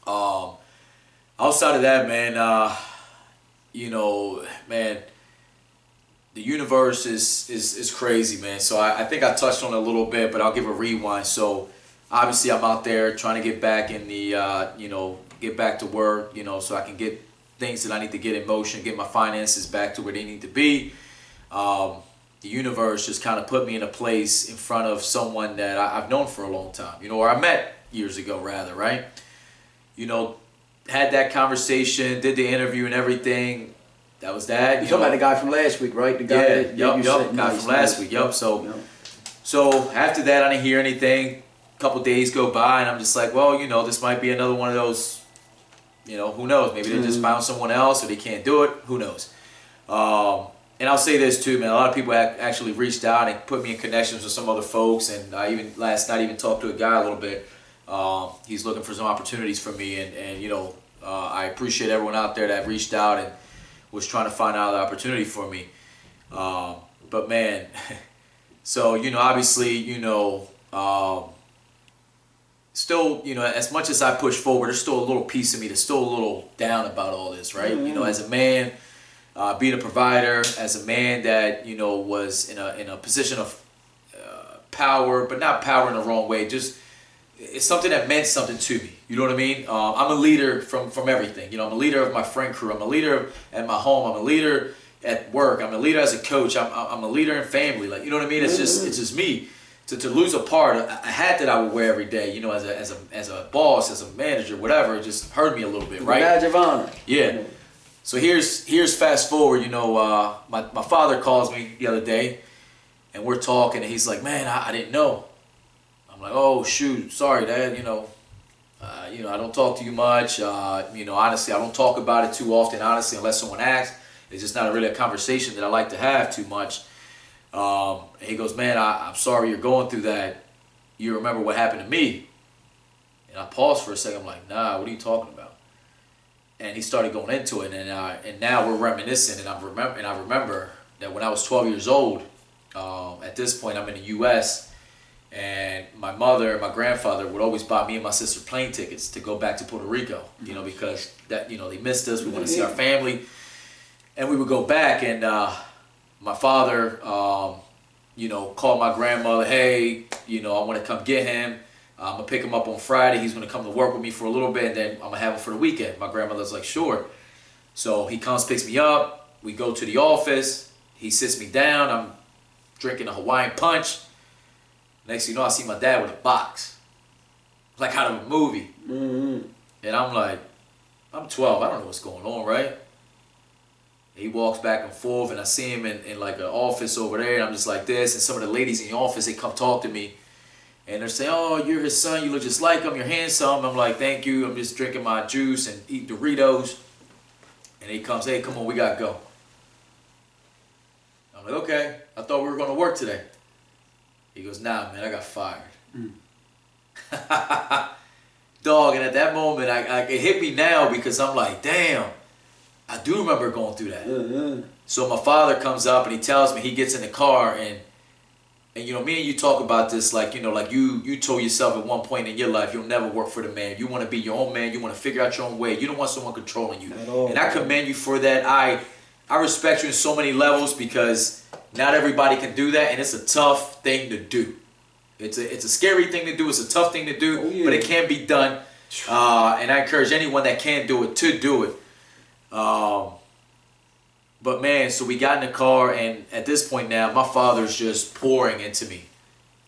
Speaker 1: Outside of that, man, man. The universe is crazy, man. So I think I touched on it a little bit, but I'll give a rewind. So obviously I'm out there trying to get back in the, get back to work, so I can get things that I need to get in motion, get my finances back to where they need to be. The universe just kind of put me in a place in front of someone that I've known for a long time, or I met years ago rather, right? Had that conversation, did the interview and everything. That was that.
Speaker 2: You're talking about the guy from last week, right? The guy
Speaker 1: guy from last week. Yep. So after that, I didn't hear anything. A couple days go by, and I'm just like, well, this might be another one of those. Who knows? Maybe they just found someone else, or they can't do it. Who knows? And I'll say this too, man. A lot of people actually reached out and put me in connections with some other folks, and I even last night talked to a guy a little bit. He's looking for some opportunities for me, and I appreciate everyone out there that reached out and was trying to find out the opportunity for me. But man, so, obviously, still, as much as I push forward, there's still a little piece of me that's still a little down about all this, right?
Speaker 2: Mm-hmm.
Speaker 1: As a man, being a provider, as a man that, was in a position of power, but not power in the wrong way, just it's something that meant something to me. You know what I mean? I'm a leader from everything. I'm a leader of my friend crew. I'm a leader at my home. I'm a leader at work. I'm a leader as a coach. I'm a leader in family. Like, you know what I mean? It's just me. To lose a part, a hat that I would wear every day. As a boss, as a manager, whatever. It just hurt me a little bit, right?
Speaker 2: Badge of honor.
Speaker 1: Yeah. So here's fast forward. My father calls me the other day, and we're talking, and he's like, "Man, I didn't know." I'm like, "Oh shoot, sorry, Dad. you know, I don't talk to you much. You know, honestly, I don't talk about it too often, honestly, unless someone asks. It's just not really a conversation that I like to have too much. And he goes, man, I'm sorry you're going through that. You remember what happened to me? And I paused for a second. I'm like, nah, what are you talking about? And he started going into it, and now we're reminiscing, and I remember that when I was 12 years old, at this point I'm in the U.S., and my mother and my grandfather would always buy me and my sister plane tickets to go back to Puerto Rico, you know, because that, you know, they missed us. We want to see our family, and we would go back. And my father, you know, called my grandmother. Hey, you know, I want to come get him. I'm gonna pick him up on Friday. He's gonna come to work with me for a little bit, and then I'm gonna have him for the weekend. My grandmother's like, sure. So he comes, picks me up. We go to the office. He sits me down. I'm drinking a Hawaiian punch. Next thing you know, I see my dad with a box, like out of a movie. And I'm like, I'm 12. I don't know what's going on, right? He walks back and forth, and I see him in like an office over there, and I'm just like this. And some of the ladies in the office, they come talk to me. And they're saying, oh, you're his son, you look just like him, you're handsome. I'm like, thank you, I'm just drinking my juice and eating Doritos. And he comes, hey, come on, we gotta go. I'm like, okay, I thought we were gonna work today. He goes, nah, man, I got fired. Dog, and at that moment, it hit me now because I'm like, damn, I do remember going through that. So my father comes up and he tells me, he gets in the car, and you know, me and you talk about this, like, you know, like you told yourself at one point in your life, you'll never work for the man. You want to be your own man. You want to figure out your own way. You don't want someone controlling you. And I commend you for that. I respect you in so many levels because not everybody can do that, and it's a tough thing to do. It's a scary thing to do. It's a tough thing to do, but it can be done. And I encourage anyone that can do it to do it. But man, so we got in the car, and at this point now, my father's just pouring into me.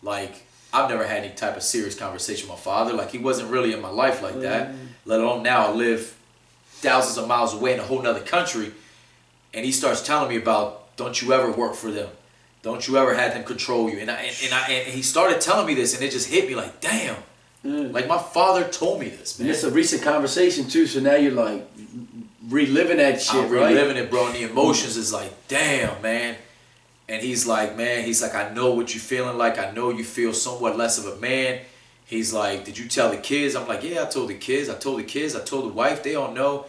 Speaker 1: Like, I've never had any type of serious conversation with my father. Like, he wasn't really in my life like that. Let alone now I live thousands of miles away in a whole nother country. And he starts telling me about, don't you ever work for them. Don't you ever have them control you. And he started telling me this, and it just hit me like, damn. Like, my father told me this, man.
Speaker 2: And it's a recent conversation, too, so now you're like reliving that shit,
Speaker 1: I'm reliving it, bro, and the emotions is like, damn, man. And he's like, man, he's like, I know what you're feeling like. I know you feel somewhat less of a man. He's like, did you tell the kids? I'm like, yeah, I told the kids. I told the kids. I told the wife. They all know.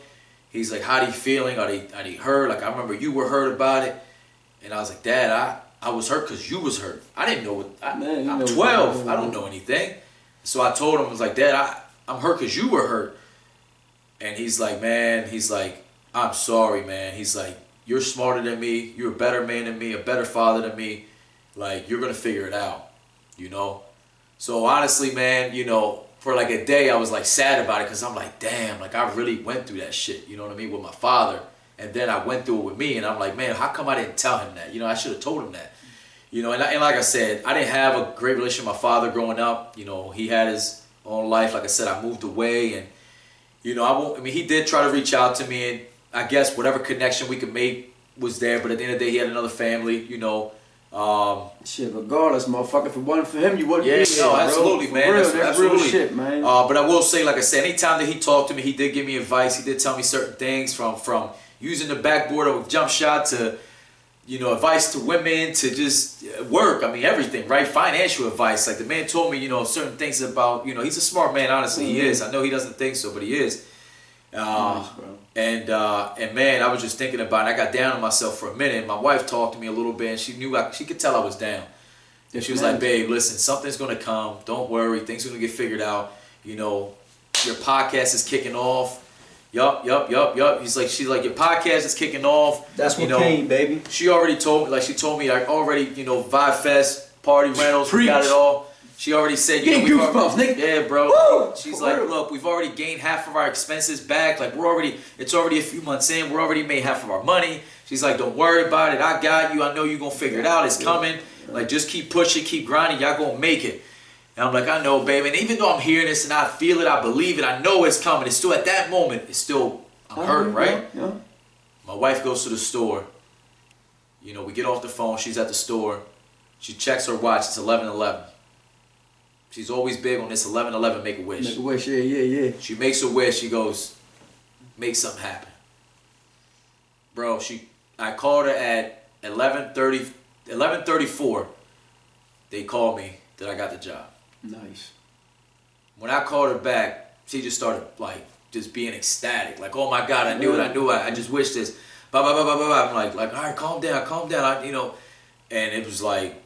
Speaker 1: He's like, how are they feeling? Are they hurt? Like, I remember you were hurt about it. And I was like, Dad, I was hurt because you was hurt. I didn't know what, I'm 12. I don't know anything. So I told him, I was like, Dad, I'm hurt because you were hurt. And he's like, man, he's like, I'm sorry, man. He's like, you're smarter than me. You're a better man than me, a better father than me. Like, you're going to figure it out, you know? So honestly, man, you know, for like a day, I was like sad about it because I'm like, damn, like I really went through that shit, you know what I mean, with my father. And then I went through it with me, and I'm like, man, how come I didn't tell him that? You know, I should have told him that. You know, and like I said, I didn't have a great relationship with my father growing up. You know, he had his own life. Like I said, I moved away, and you know, I mean, he did try to reach out to me, and I guess whatever connection we could make was there. But at the end of the day, he had another family, you know.
Speaker 2: Shit, regardless, motherfucker, if it wasn't for him, you wouldn't be here,
Speaker 1: no, absolutely,
Speaker 2: bro.
Speaker 1: man.
Speaker 2: Real,
Speaker 1: that's
Speaker 2: absolutely.
Speaker 1: real
Speaker 2: Shit, man.
Speaker 1: But I will say, like I said, anytime that he talked to me, he did give me advice. He did tell me certain things from using the backboard of a jump shot to, you know, advice to women to just work. I mean, everything, right? Financial advice. Like, the man told me, you know, certain things about, you know, he's a smart man, honestly. He is. I know he doesn't think so, but he is.
Speaker 2: Nice, bro.
Speaker 1: And man, I was just thinking about it. I got down on myself for a minute. And my wife talked to me a little bit, and she knew she could tell I was down. And she was like, babe, listen, something's going to come. Don't worry. Things are going to get figured out. You know, your podcast is kicking off. Yup. She's like, your podcast is kicking off.
Speaker 2: That's what came, baby.
Speaker 1: She already told me, like, I already, you know, Vibe Fest, Party Rentals, we got it all. She already said, you know,
Speaker 2: goosebumps, nigga.
Speaker 1: Yeah, bro.
Speaker 2: Woo!
Speaker 1: She's like, look, we've already gained half of our expenses back. Like, it's already a few months in. We're already made half of our money. She's like, don't worry about it. I got you. I know you're going to figure it out. It's coming. Like, just keep pushing, keep grinding. Y'all going to make it. And I'm like, I know, baby. And even though I'm hearing this and I feel it, I believe it, I know it's coming. It's still, at that moment, it's still, I'm hurting, right?
Speaker 2: Yeah.
Speaker 1: My wife goes to the store. You know, we get off the phone. She's at the store. She checks her watch. It's 11:11. She's always big on this 11-11 make a wish.
Speaker 2: Make a wish, yeah.
Speaker 1: She makes a wish. She goes, make something happen. Bro, I called her at 11:34. They called me that I got the job.
Speaker 2: Nice.
Speaker 1: When I called her back, she just started like just being ecstatic. Like, oh my God, I knew it. I just wish this. Blah, blah, blah, blah, blah. I'm like, all right, calm down. And it was like,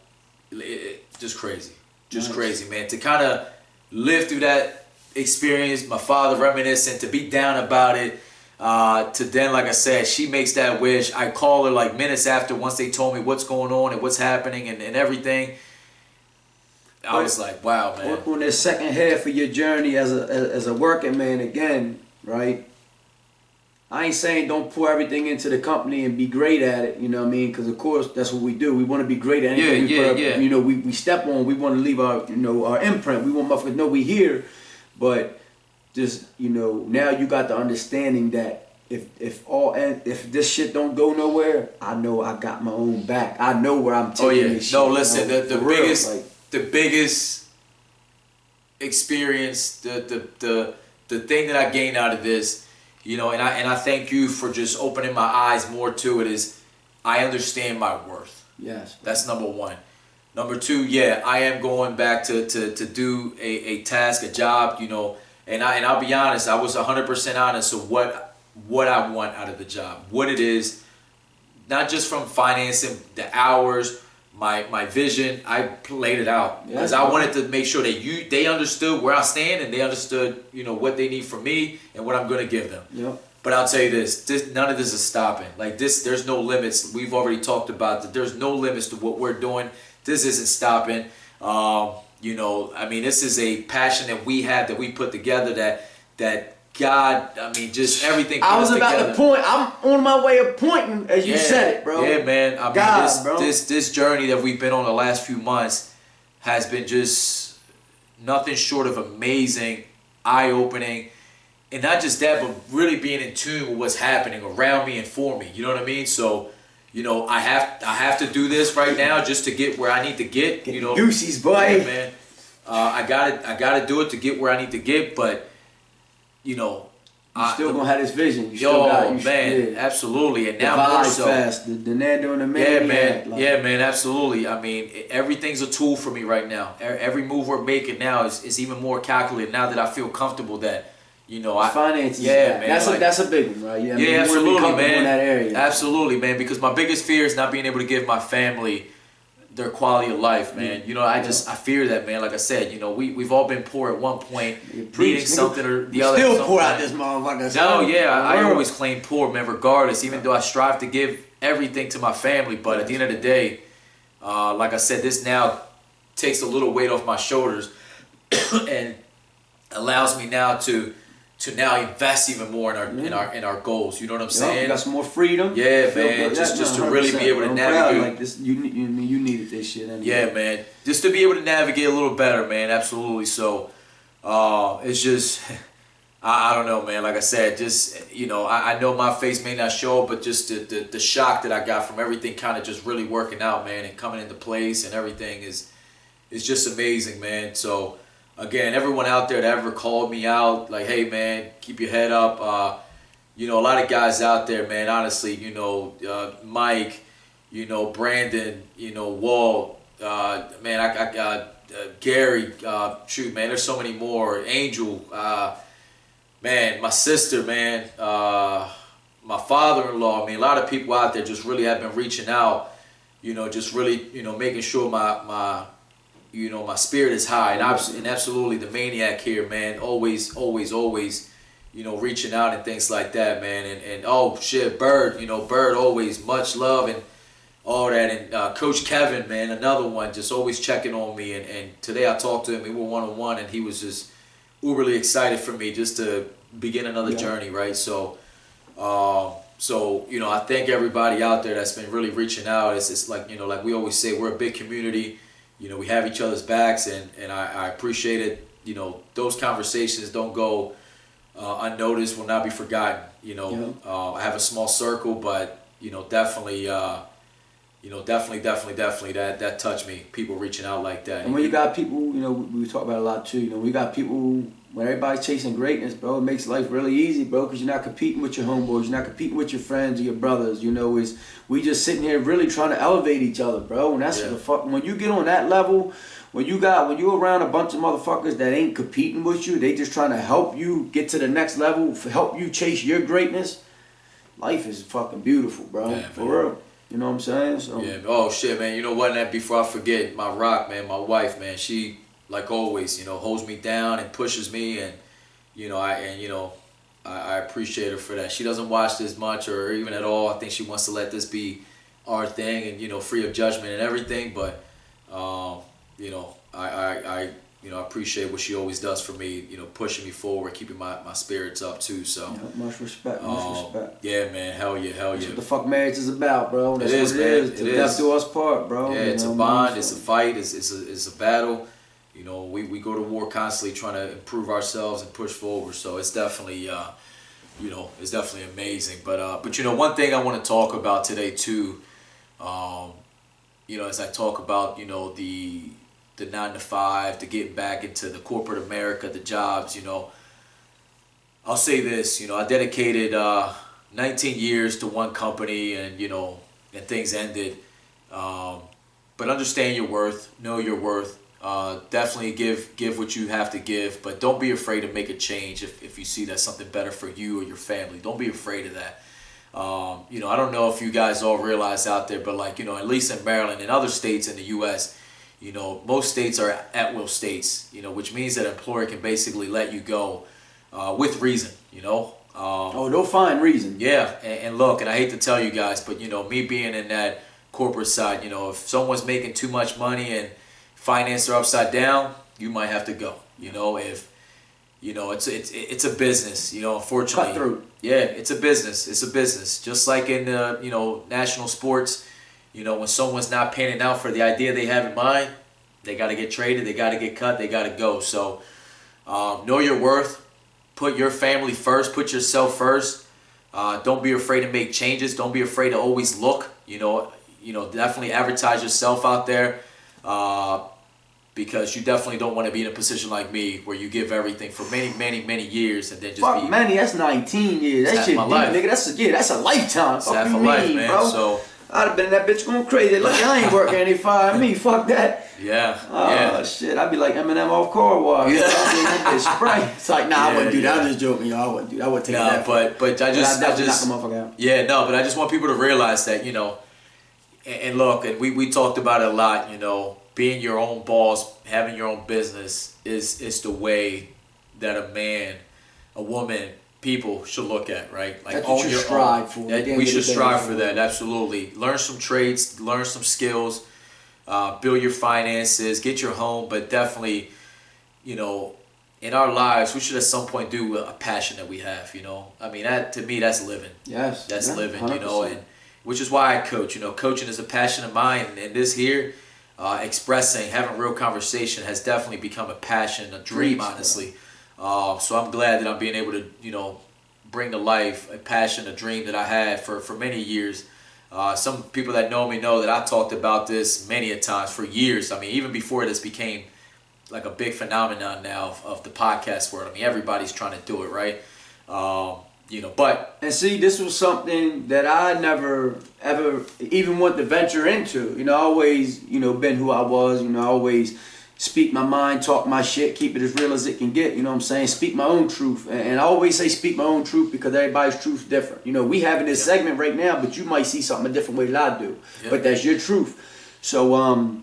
Speaker 1: just crazy. Just crazy, man. To kind of live through that experience, my father reminiscing, to be down about it, to then, like I said, she makes that wish. I call her like minutes after, once they told me what's going on and what's happening and everything. I was like, wow, man.
Speaker 2: On the second half of your journey as a working man again, right? I ain't saying don't pour everything into the company and be great at it, you know what I mean? Because of course that's what we do. We want to be great at anything you know, we step on. We want to leave our our imprint. We want motherfuckers to know we here. But just now you got the understanding that if this shit don't go nowhere, I know I got my own back. I know where I'm taking this shit.
Speaker 1: No, listen, the biggest experience, the thing that I gained out of this, and I thank you for just opening my eyes more to it, is I understand my worth.
Speaker 2: Yes.
Speaker 1: That's number one. Number two, I am going back to do a task, a job, and I'll be honest, I was 100% honest of what I want out of the job, what it is, not just from financing, the hours, my vision. I laid it out because I wanted to make sure that they understood where I stand, and they understood what they need from me and what I'm going to give them.
Speaker 2: Yep.
Speaker 1: But I'll tell you this, none of this is stopping. Like this, there's no limits. We've already talked about that. There's no limits to what we're doing. This isn't stopping. I mean, this is a passion that we have, that we put together, that God, I mean, just everything.
Speaker 2: I was about to point. I'm on my way of pointing as you said it, bro.
Speaker 1: Yeah, man. I mean, this journey that we've been on the last few months has been just nothing short of amazing, eye-opening, and not just that, but really being in tune with what's happening around me and for me. You know what I mean? So, I have to do this right now just to get where I need to get.
Speaker 2: Goosies, boy.
Speaker 1: Yeah, man. I gotta do it to get where I need to get, but. You still
Speaker 2: gonna have this vision.
Speaker 1: Absolutely, and
Speaker 2: the
Speaker 1: now
Speaker 2: vibe
Speaker 1: more so.
Speaker 2: Fast, the Nando and the Maniac.
Speaker 1: Yeah, man, absolutely. I mean, everything's a tool for me right now. Every move we're making now is even more calculated. Now that I feel comfortable that,
Speaker 2: finances.
Speaker 1: Yeah, man.
Speaker 2: That's a big one, right?
Speaker 1: Yeah, absolutely, man.
Speaker 2: In that area.
Speaker 1: Absolutely, man. Because my biggest fear is not being able to give my family their quality of life, man. I fear that, man. Like I said, we've all been poor at one point, needing something or the other.
Speaker 2: Still poor out this motherfucker.
Speaker 1: No, I always claim poor, man, regardless, even though I strive to give everything to my family. But at the end of the day, like I said, this now takes a little weight off my shoulders and allows me now to invest even more in our goals. You know what I'm saying?
Speaker 2: You got some more freedom.
Speaker 1: Yeah, man. Just to really be able to navigate.
Speaker 2: Like this, you needed this shit. Anyway.
Speaker 1: Yeah, man. Just to be able to navigate a little better, man. Absolutely. So, it's just, I don't know, man. Like I said, just I know my face may not show, but just the shock that I got from everything kind of just really working out, man, and coming into place and everything is just amazing, man. So. Again, everyone out there that ever called me out, like, hey, man, keep your head up. A lot of guys out there, man, honestly, Mike, Brandon, Walt, man, I got Gary, shoot, man, there's so many more. Angel, man, my sister, man, my father-in-law. I mean, a lot of people out there just really have been reaching out, just really, making sure my spirit is high, and absolutely the Maniac here, man, always, reaching out and things like that, man, and oh shit, Bird, Bird, always much love and all that, and Coach Kevin, man, another one, just always checking on me, and today I talked to him, we were one-on-one, and he was just uberly excited for me just to begin another journey, right? So, I thank everybody out there that's been really reaching out. It's like, like we always say, we're a big community. We have each other's backs, and I appreciate it. Those conversations don't go unnoticed, will not be forgotten. I have a small circle, but, definitely, definitely that touched me. People reaching out like that.
Speaker 2: And when you got people, we talk about it a lot too. We got people, when everybody's chasing greatness, bro, it makes life really easy, bro, because you're not competing with your homeboys, you're not competing with your friends or your brothers. We just sitting here really trying to elevate each other, bro. And that's the fuck. When you get on that level, when you're around a bunch of motherfuckers that ain't competing with you, they just trying to help you get to the next level, help you chase your greatness. Life is fucking beautiful, bro.
Speaker 1: Yeah,
Speaker 2: for real. You know what I'm saying? So.
Speaker 1: Yeah. Oh shit, man. You know what? And before I forget, my rock, man, my wife, man, she like always, holds me down and pushes me, and I appreciate her for that. She doesn't watch this much or even at all. I think she wants to let this be our thing and free of judgment and everything. But I appreciate what she always does for me. Pushing me forward, keeping my spirits up too. So
Speaker 2: much respect. Much respect.
Speaker 1: Yeah, man. Hell yeah.
Speaker 2: That's what the fuck marriage is about, bro. That's
Speaker 1: it is,
Speaker 2: what it
Speaker 1: man.
Speaker 2: is. To death do us part, bro.
Speaker 1: Yeah, it's a bond. It's a fight. It's a battle. We go to war constantly trying to improve ourselves and push forward. So it's definitely, it's definitely amazing. But one thing I want to talk about today too, as I talk about, the 9 to 5, to get back into the corporate America, the jobs, I'll say this, I dedicated 19 years to one company, and things ended. But understand your worth, know your worth. Definitely give what you have to give, but don't be afraid to make a change if you see that's something better for you or your family. Don't be afraid of that. I don't know if you guys all realize out there, but at least in Maryland and other states in the U.S., most states are at-will states, which means that an employer can basically let you go with reason,
Speaker 2: they'll find reason.
Speaker 1: Yeah, and look, and I hate to tell you guys, but me being in that corporate side, if someone's making too much money and finances are upside down, you might have to go. If it's a business. Unfortunately,
Speaker 2: cutthroat.
Speaker 1: Yeah, it's a business. It's a business. Just like in national sports, when someone's not panning out for the idea they have in mind, they got to get traded. They got to get cut. They got to go. So know your worth. Put your family first. Put yourself first. Don't be afraid to make changes. Don't be afraid to always look. Definitely advertise yourself out there. Because you definitely don't want to be in a position like me where you give everything for many years and then just
Speaker 2: fuck, Manny, that's 19 years. That shit, nigga, that's a lifetime.
Speaker 1: It's half a life, man.
Speaker 2: Bro?
Speaker 1: So
Speaker 2: I'd have been in that bitch going crazy. Like, I ain't working any fire me. Fuck that.
Speaker 1: Yeah.
Speaker 2: Oh shit, I'd be like Eminem off car wash. Yeah. It's like, nah, I wouldn't do that. I'm just joking, y'all. I wouldn't do that. I wouldn't take that.
Speaker 1: But I just
Speaker 2: knock the motherfucker out.
Speaker 1: Yeah, no, but I just want people to realize that, and look, and we talked about it a lot, being your own boss, having your own business is the way that a man, a woman, people should look at, right? Like
Speaker 2: that's what you strive for.
Speaker 1: We should strive for that, absolutely. Learn some trades, learn some skills, build your finances, get your home, but definitely, in our lives, we should at some point do a passion that we have, I mean, that to me, that's living.
Speaker 2: Yes.
Speaker 1: That's living,
Speaker 2: 100%.
Speaker 1: and which is why I coach. Coaching is a passion of mine, and this here, expressing, having real conversation has definitely become a passion, a dream, honestly. So I'm glad that I'm being able to, bring to life a passion, a dream that I had for many years. Some people that know me know that I talked about this many a times for years. I mean, even before this became like a big phenomenon now of the podcast world. I mean, everybody's trying to do it, right? But
Speaker 2: and see, this was something that I never ever even want to venture into. I always, been who I was. I always speak my mind, talk my shit, keep it as real as it can get. You know what I'm saying? Speak my own truth, and I always say speak my own truth because everybody's truth's different. We having this segment right now, but you might see something a different way that I do. But that's your truth. So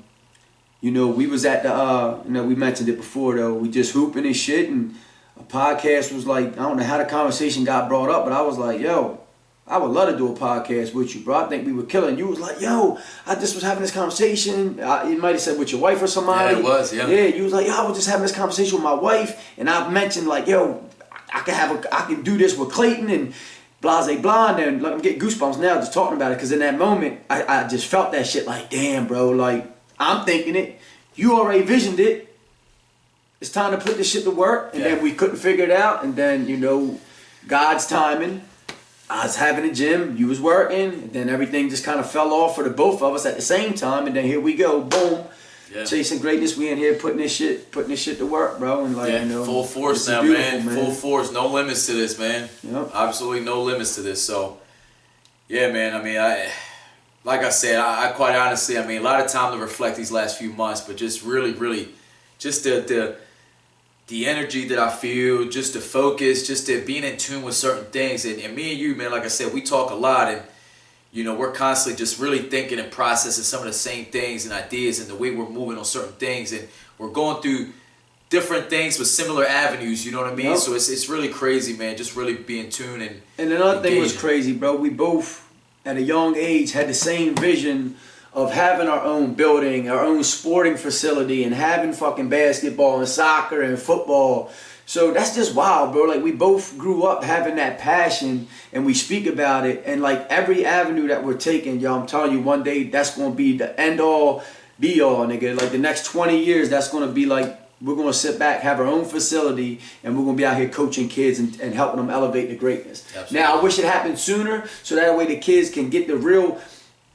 Speaker 2: we was at the we mentioned it before though. We just hooping and shit and. A podcast was like, I don't know how the conversation got brought up, but I was like, yo, I would love to do a podcast with you, bro. I think we would kill it. And you was like, yo, I just was having this conversation. You might have said with your wife or somebody.
Speaker 1: Yeah, it was, yeah.
Speaker 2: Yeah, you was like, yo, I was just having this conversation with my wife. And I mentioned like, yo, I can do this with Clayton and blase blonde. And like, I'm getting goosebumps now just talking about it. Because in that moment, I just felt that shit like, damn, bro. Like, I'm thinking it. You already visioned it. It's time to put this shit to work, and then we couldn't figure it out, and then God's timing, I was having a gym, you was working, and then everything just kind of fell off for the both of us at the same time, and then here we go, boom, chasing greatness. We in here putting this shit to work, bro, and like you know,
Speaker 1: full force now, man. Full force, no limits to this, man. Yep. Absolutely no limits to this. So, yeah, man. I mean, like I said, I quite honestly, I mean, a lot of time to reflect these last few months, but just really, just the energy that I feel, just the focus, just the being in tune with certain things. And me and you, man, like I said, we talk a lot, and, you know, we're constantly just really thinking and processing some of the same things and ideas and the way we're moving on certain things. And we're going through different things with similar avenues, you know what I mean? Yep. So it's really crazy, man, just really being tuned and
Speaker 2: another thing was crazy, bro. We both, at a young age, had the same vision of having our own building, our own sporting facility, and having fucking basketball and soccer and football. So that's just wild, bro. Like, we both grew up having that passion, and we speak about it. And like every avenue that we're taking, yo, I'm telling you, one day that's gonna be the end all, be all, nigga. Like the next 20 years, that's gonna be like, we're gonna sit back, have our own facility, and we're gonna be out here coaching kids and helping them elevate to greatness. Absolutely. Now, I wish it happened sooner, so that way the kids can get the real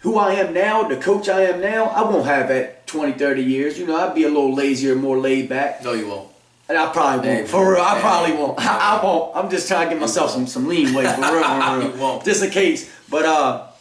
Speaker 2: who I am now, the coach I am now. I won't have that 20, 30 years. You know, I'd be a little lazier, more laid back.
Speaker 1: No, you won't.
Speaker 2: And I probably won't. For real, I probably won't. I won't. I'm just trying to give myself some lean weight, for real, for real.
Speaker 1: You won't.
Speaker 2: Just in case. But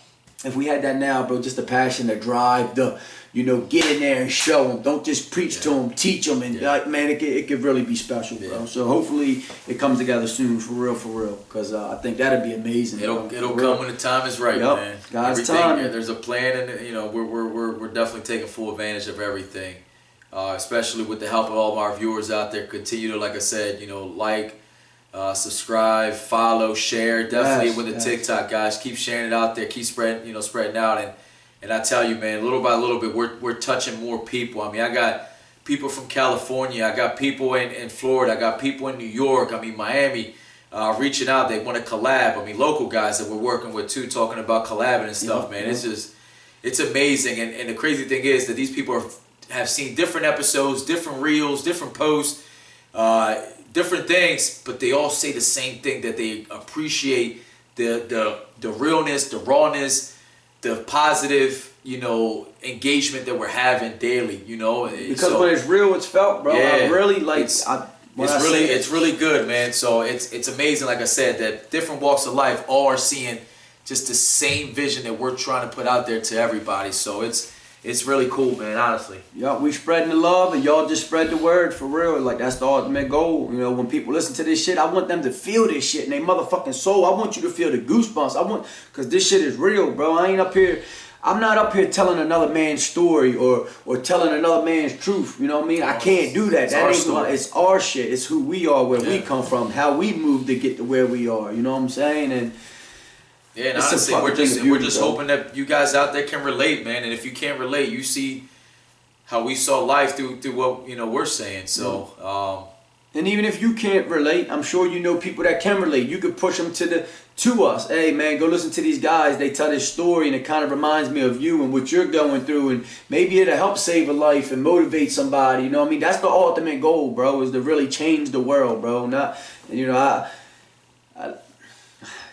Speaker 2: if we had that now, bro, just the passion, the drive, the, you know, get in there and show them. Don't just preach to them, teach them. And like, man, it could really be special, bro. So hopefully it comes together soon, for real. Because I think that'd be amazing.
Speaker 1: It'll come when the time is right, man.
Speaker 2: God's time.
Speaker 1: Yeah, there's a plan, and you know, we're definitely taking full advantage of everything. Especially with the help of all of our viewers out there. Continue to, like I said, you know, like, subscribe, follow, share. Definitely with the TikTok, guys. Keep sharing it out there. Keep spreading out. And I tell you, man, little by little bit, we're touching more people. I mean, I got people from California. I got people in Florida. I got people in New York. I mean, Miami, reaching out. They want to collab. I mean, local guys that we're working with, too, talking about collabing and stuff, man. It's just, it's amazing. And the crazy thing is that these people have seen different episodes, different reels, different posts, different things, but they all say the same thing, that they appreciate the realness, the rawness, the positive, you know, engagement that we're having daily, you know.
Speaker 2: Because when it's real, it's felt, bro.
Speaker 1: Yeah,
Speaker 2: I really like.
Speaker 1: It's really good, man. So it's amazing, like I said, that different walks of life all are seeing just the same vision that we're trying to put out there to everybody. So it's really cool, man, honestly. Yeah,
Speaker 2: we spreading the love, and y'all just spread the word, for real. Like, that's the ultimate goal. You know, when people listen to this shit, I want them to feel this shit in their motherfucking soul. I want you to feel the goosebumps. Because this shit is real, bro. I'm not up here telling another man's story or telling another man's truth. You know what I mean? I can't do that. It's our shit. It's who we are, where we come from, how we moved to get to where we are. You know what I'm saying? And
Speaker 1: yeah, and honestly, we're just hoping that you guys out there can relate, man. And if you can't relate, you see how we saw life through what, you know, we're saying. So,
Speaker 2: and even if you can't relate, I'm sure you know people that can relate. You could push them to us. Hey, man, go listen to these guys. They tell this story, and it kind of reminds me of you and what you're going through, and maybe it'll help save a life and motivate somebody. You know what I mean? That's the ultimate goal, bro, is to really change the world, bro. Not, you know,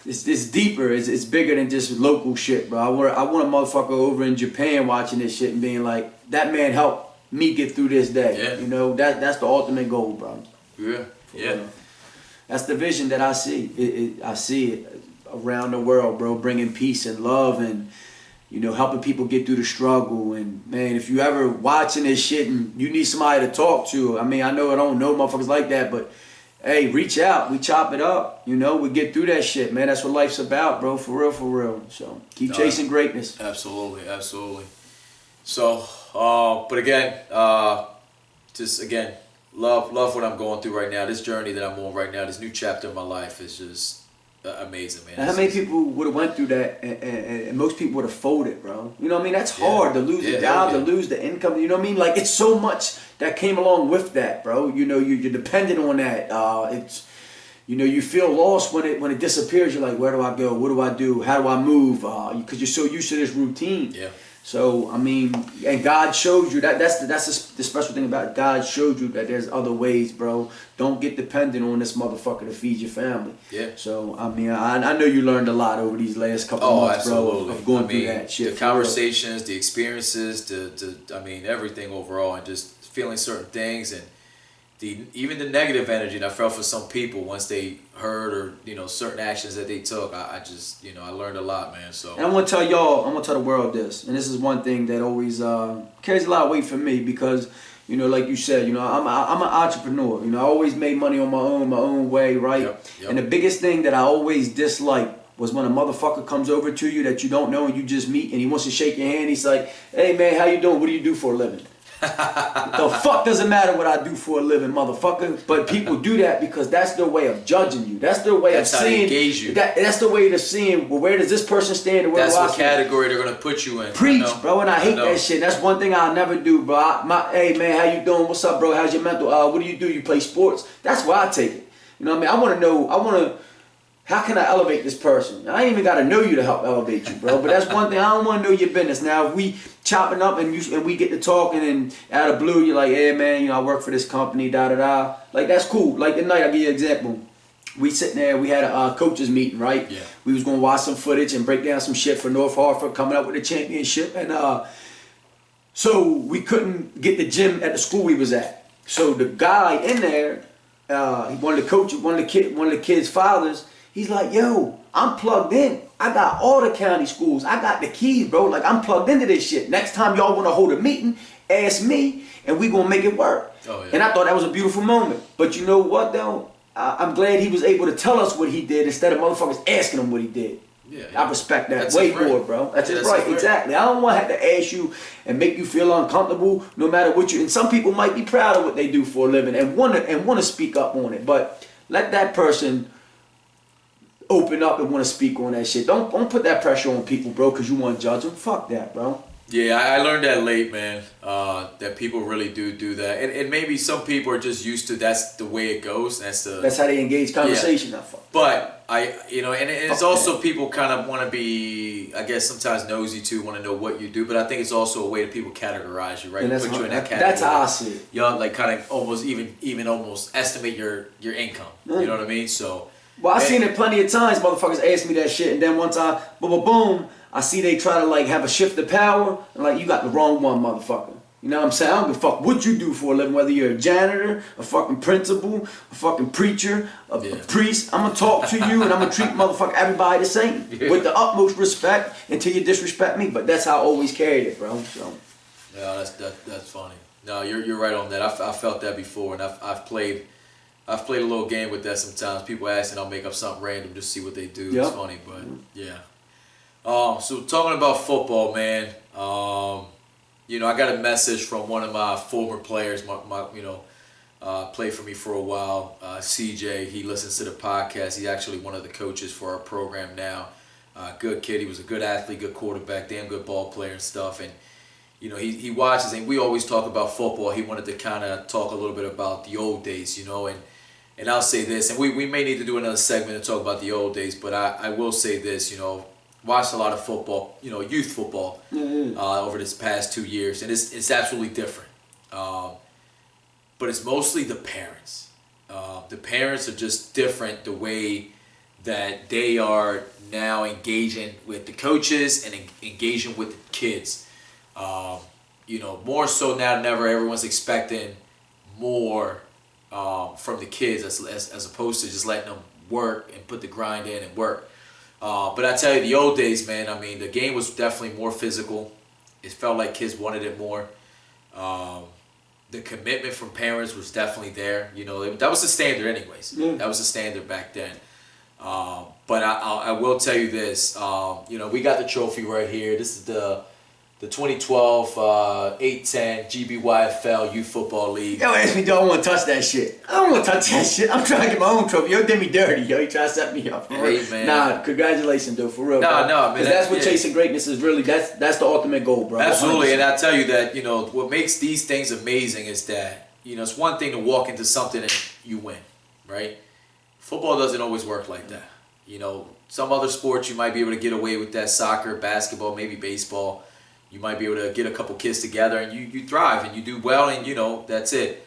Speaker 2: It's deeper. It's bigger than just local shit, bro. I want a motherfucker over in Japan watching this shit and being like, that man helped me get through this day.
Speaker 1: Yeah.
Speaker 2: You know, that's the ultimate goal, bro.
Speaker 1: Yeah.
Speaker 2: That's the vision that I see. I see it around the world, bro, bringing peace and love and, you know, helping people get through the struggle. And, man, if you ever watching this shit and you need somebody to talk to, I mean, I know I don't know motherfuckers like that, but hey, reach out. We chop it up. You know, we get through that shit, man. That's what life's about, bro. For real. So keep chasing greatness.
Speaker 1: Absolutely. So, but again, love what I'm going through right now. This journey that I'm on right now, this new chapter of my life is just amazing, man.
Speaker 2: And how many people would have went through that, and most people would have folded, bro? You know what I mean? That's hard to lose the job, to lose the income. You know what I mean? Like, it's so much that came along with that, bro. You know, you're dependent on that. It's, you know, you feel lost when it disappears. You're like, where do I go? What do I do? How do I move? Because you're so used to this routine.
Speaker 1: Yeah.
Speaker 2: So I mean, and God showed you that. That's the special thing about it. God showed you that there's other ways, bro. Don't get dependent on this motherfucker to feed your family.
Speaker 1: Yeah.
Speaker 2: So I mean, I know you learned a lot over these last couple of months,
Speaker 1: absolutely.
Speaker 2: bro, of going through that shit.
Speaker 1: The conversations, the experiences, I mean, everything overall, and just feeling certain things, and even the negative energy that I felt for some people once they heard or certain actions that they took. I just I learned a lot, man. So
Speaker 2: and I'm gonna tell the world this, and this is one thing that always carries a lot of weight for me because like you said, I'm an entrepreneur. I always made money on my own way, right?
Speaker 1: Yep.
Speaker 2: And the biggest thing that I always disliked was when a motherfucker comes over to you that you don't know and you just meet and he wants to shake your hand. He's like, "Hey man, how you doing? What do you do for a living?" The fuck doesn't matter what I do for a living, motherfucker. But people do that because that's their way of judging you. That's their way of seeing.
Speaker 1: Engage you.
Speaker 2: That's the way of seeing. Well, where does this person stand? And where
Speaker 1: that's
Speaker 2: do I
Speaker 1: what
Speaker 2: stand?
Speaker 1: category they're gonna put you in.
Speaker 2: Preach, bro, and I hate that shit. That's one thing I'll never do, bro. Hey man, how you doing? What's up, bro? How's your mental? What do? You play sports? That's where I take it. You know what I mean? I want to know. How can I elevate this person? I ain't even got to know you to help elevate you, bro. But that's one thing. I don't want to know your business. Now, if we chopping up and we get to talking and out of blue, you're like, "Hey, man, I work for this company, da-da-da." Like, that's cool. Like, tonight, I'll give you an example. We sitting there, we had a coaches meeting, right?
Speaker 1: Yeah.
Speaker 2: We was going to watch some footage and break down some shit for North Hartford coming up with a championship. And so we couldn't get the gym at the school we was at. So the guy in there, one of the kids' fathers, he's like, "Yo, I'm plugged in. I got all the county schools. I got the keys, bro. Like, I'm plugged into this shit. Next time y'all want to hold a meeting, ask me, and we gonna make it work."
Speaker 1: Oh, yeah.
Speaker 2: And I thought that was a beautiful moment. But you know what, though? I'm glad he was able to tell us what he did instead of motherfuckers asking him what he did.
Speaker 1: Yeah.
Speaker 2: I respect that
Speaker 1: That's
Speaker 2: way
Speaker 1: his right.
Speaker 2: more, bro. That's
Speaker 1: Yeah,
Speaker 2: his
Speaker 1: that's
Speaker 2: right,
Speaker 1: his
Speaker 2: exactly. I don't want to have to ask you and make you feel uncomfortable, no matter what you. And some people might be proud of what they do for a living and want to speak up on it. But let that person open up and want to speak on that shit. Don't put that pressure on people, bro, because you want to judge them. Fuck that, bro.
Speaker 1: Yeah, I learned that late, man. That people really do that, and maybe some people are just used to that's the way it goes. That's
Speaker 2: how they engage conversation.
Speaker 1: Yeah.
Speaker 2: I fuck.
Speaker 1: But and it's also people kind of want to be, I guess, sometimes nosy too, want to know what you do. But I think it's also a way that people categorize you, right?
Speaker 2: And
Speaker 1: Put you in that category.
Speaker 2: That's how I see it.
Speaker 1: Like kind of almost even almost estimate your income. You know what I mean? So.
Speaker 2: Well, I've seen it plenty of times. Motherfuckers ask me that shit, and then once boom, I see they try to like have a shift of power, and like, you got the wrong one, motherfucker. You know what I'm saying? I don't give a fuck what you do for a living, whether you're a janitor, a fucking principal, a fucking preacher, a priest. I'm gonna talk to you, and I'm gonna treat motherfucker everybody the same with the utmost respect until you disrespect me. But that's how I always carried it, bro. So.
Speaker 1: Yeah, that's funny. No, you're right on that. I felt that before, and I've played a little game with that sometimes. People ask and I'll make up something random just to see what they do. Yep. It's funny, but yeah. So talking about football, man. I got a message from one of my former players. Played for me for a while. CJ. He listens to the podcast. He's actually one of the coaches for our program now. Good kid. He was a good athlete, good quarterback, damn good ball player and stuff. And he watches, and we always talk about football. He wanted to kind of talk a little bit about the old days, and I'll say this, and we may need to do another segment to talk about the old days, but I will say this, watched a lot of football, youth football over this past 2 years, and it's absolutely different. But it's mostly the parents. The parents are just different the way that they are now engaging with the coaches and engaging with the kids. More so now than ever, everyone's expecting more from the kids as opposed to just letting them work and put the grind in and work. But I tell you, the old days, man, I mean, the game was definitely more physical. It felt like kids wanted it more. The commitment from parents was definitely there. That was the standard anyways. Yeah. That was the standard back then. But I will tell you this. We got the trophy right here. This is the 2012 8-10 GBYFL Youth Football League.
Speaker 2: Yo, ask me, do I want to touch that shit? I don't want to touch that shit. I'm trying to get my own trophy. Yo, did me dirty. Yo, you trying to set me up.
Speaker 1: Hey, man.
Speaker 2: Nah, congratulations, dude, for real.
Speaker 1: No, man.
Speaker 2: Because that's what chasing greatness is really. That's the ultimate goal, bro.
Speaker 1: Absolutely, 100%. And I tell you that what makes these things amazing is that it's one thing to walk into something and you win, right? Football doesn't always work like that. Some other sports you might be able to get away with that, soccer, basketball, maybe baseball. You might be able to get a couple kids together and you thrive and you do well and, that's it.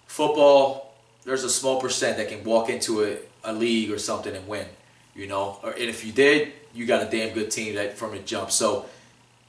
Speaker 1: Football, there's a small percent that can walk into a league or something and win, and if you did, you got a damn good team that from the jump. So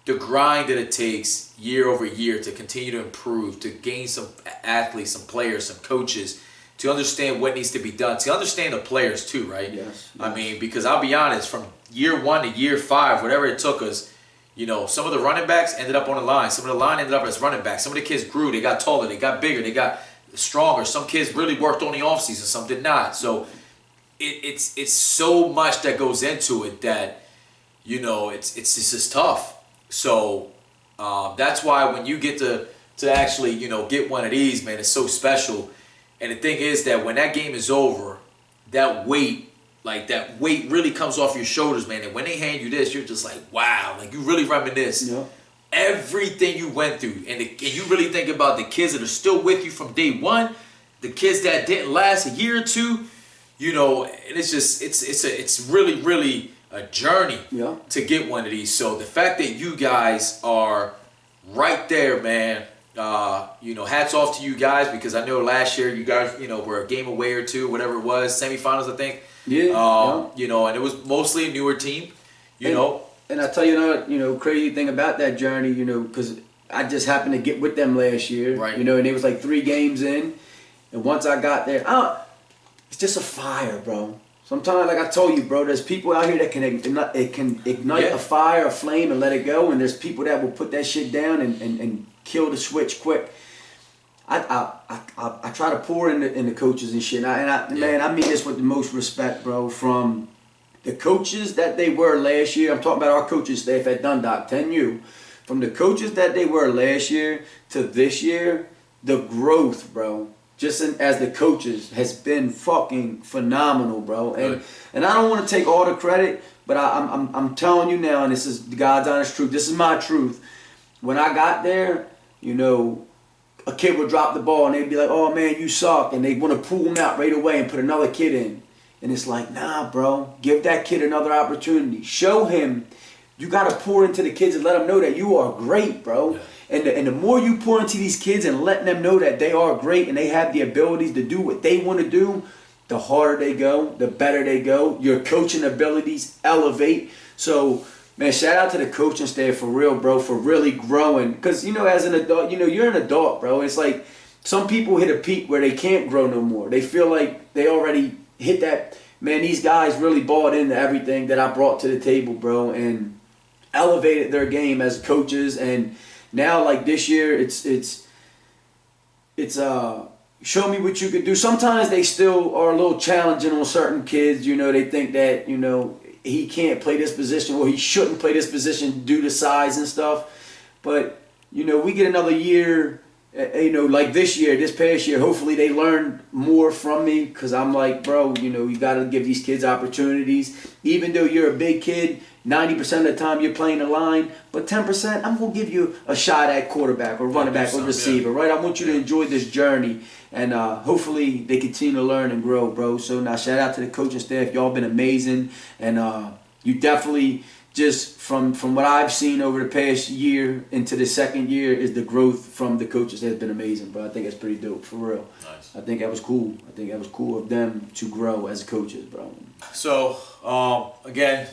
Speaker 1: the grind that it takes year over year to continue to improve, to gain some athletes, some players, some coaches, to understand what needs to be done, to understand the players too, right?
Speaker 2: Yes.
Speaker 1: I mean, because I'll be honest, from year 1 to year 5, whatever it took us, some of the running backs ended up on the line. Some of the line ended up as running backs. Some of the kids grew. They got taller. They got bigger. They got stronger. Some kids really worked on the offseason. Some did not. So it's so much that goes into it that, it's just tough. So that's why when you get to actually, get one of these, man, it's so special. And the thing is that when that game is over, that weight really comes off your shoulders, man. And when they hand you this, you're just like, wow, like you really reminisce everything you went through. And you really think about the kids that are still with you from day one, the kids that didn't last a year or two, and it's just, it's really, really a journey to get one of these. So the fact that you guys are right there, man, hats off to you guys, because I know last year you guys, were a game away or two, whatever it was, semifinals, I think. And it was mostly a newer team,
Speaker 2: And I tell you another, crazy thing about that journey, because I just happened to get with them last year,
Speaker 1: right.
Speaker 2: And it was like 3 games in, and once I got there, it's just a fire, bro. Sometimes, like I told you, bro, there's people out here that can ignite a fire, a flame, and let it go, and there's people that will put that shit down and kill the switch quick. I try to pour in the coaches and shit, man, I mean this with the most respect, bro. From the coaches that they were last year, I'm talking about our coaching staff at Dundalk, 10U. From the coaches that they were last year to this year, the growth, bro, just as the coaches has been fucking phenomenal, bro. And I don't want to take all the credit, but I'm telling you now, and this is God's honest truth. This is my truth. When I got there, a kid would drop the ball and they'd be like, "Oh man, you suck," and they want to pull him out right away and put another kid in. And it's like, nah, bro, give that kid another opportunity. Show him. You got to pour into the kids and let them know that you are great, bro. Yeah. And the more you pour into these kids and letting them know that they are great and they have the abilities to do what they want to do, the harder they go, the better they go. Your coaching abilities elevate. So, man, shout out to the coaching staff for real, bro, for really growing. Because, as an adult, you're an adult, bro. It's like some people hit a peak where they can't grow no more. They feel like they already hit that. Man, these guys really bought into everything that I brought to the table, bro, and elevated their game as coaches. And now, like this year, it's show me what you could do. Sometimes they still are a little challenging on certain kids. They think that, he can't play this position or he shouldn't play this position due to size and stuff. But, we get another year, like this past year, hopefully they learn more from me, because I'm like, bro, you got to give these kids opportunities. Even though you're a big kid, 90% of the time you're playing the line, but 10% I'm going to give you a shot at quarterback or running back or receiver, right? I want you to enjoy this journey, and hopefully they continue to learn and grow, bro. So now shout out to the coaching staff. Y'all been amazing, and you definitely, just from what I've seen over the past year into the second year, is the growth from the coaches has been amazing, bro. I think that's pretty dope, for real.
Speaker 1: Nice.
Speaker 2: I think that was cool. I think that was cool of them to grow as coaches, bro.
Speaker 1: So, again,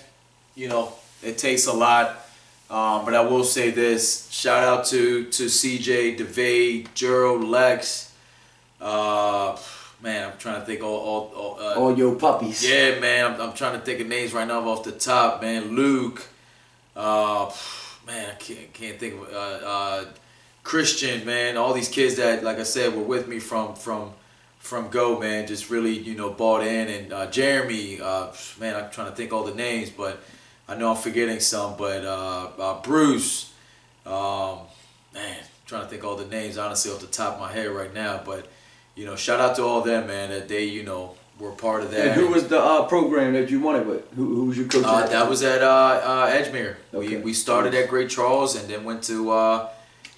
Speaker 1: it takes a lot, but I will say this. Shout out to CJ, DeVay, Jero, Lex. Man, I'm trying to think
Speaker 2: all your puppies.
Speaker 1: Yeah, man, I'm trying to think of names right now off the top, man. Luke. Man, I can't think of Christian, man. All these kids that, like I said, were with me from go, man. Just really, bought in. And Jeremy, man, I'm trying to think all the names, but I know I'm forgetting some. But Bruce, man, trying to think all the names honestly off the top of my head right now. But shout out to all them, man, that they, were part of that.
Speaker 2: And who was the program that you wanted with? Who was your coach?
Speaker 1: That was at Edgemere.
Speaker 2: Okay.
Speaker 1: We started at Great Charles and then went to,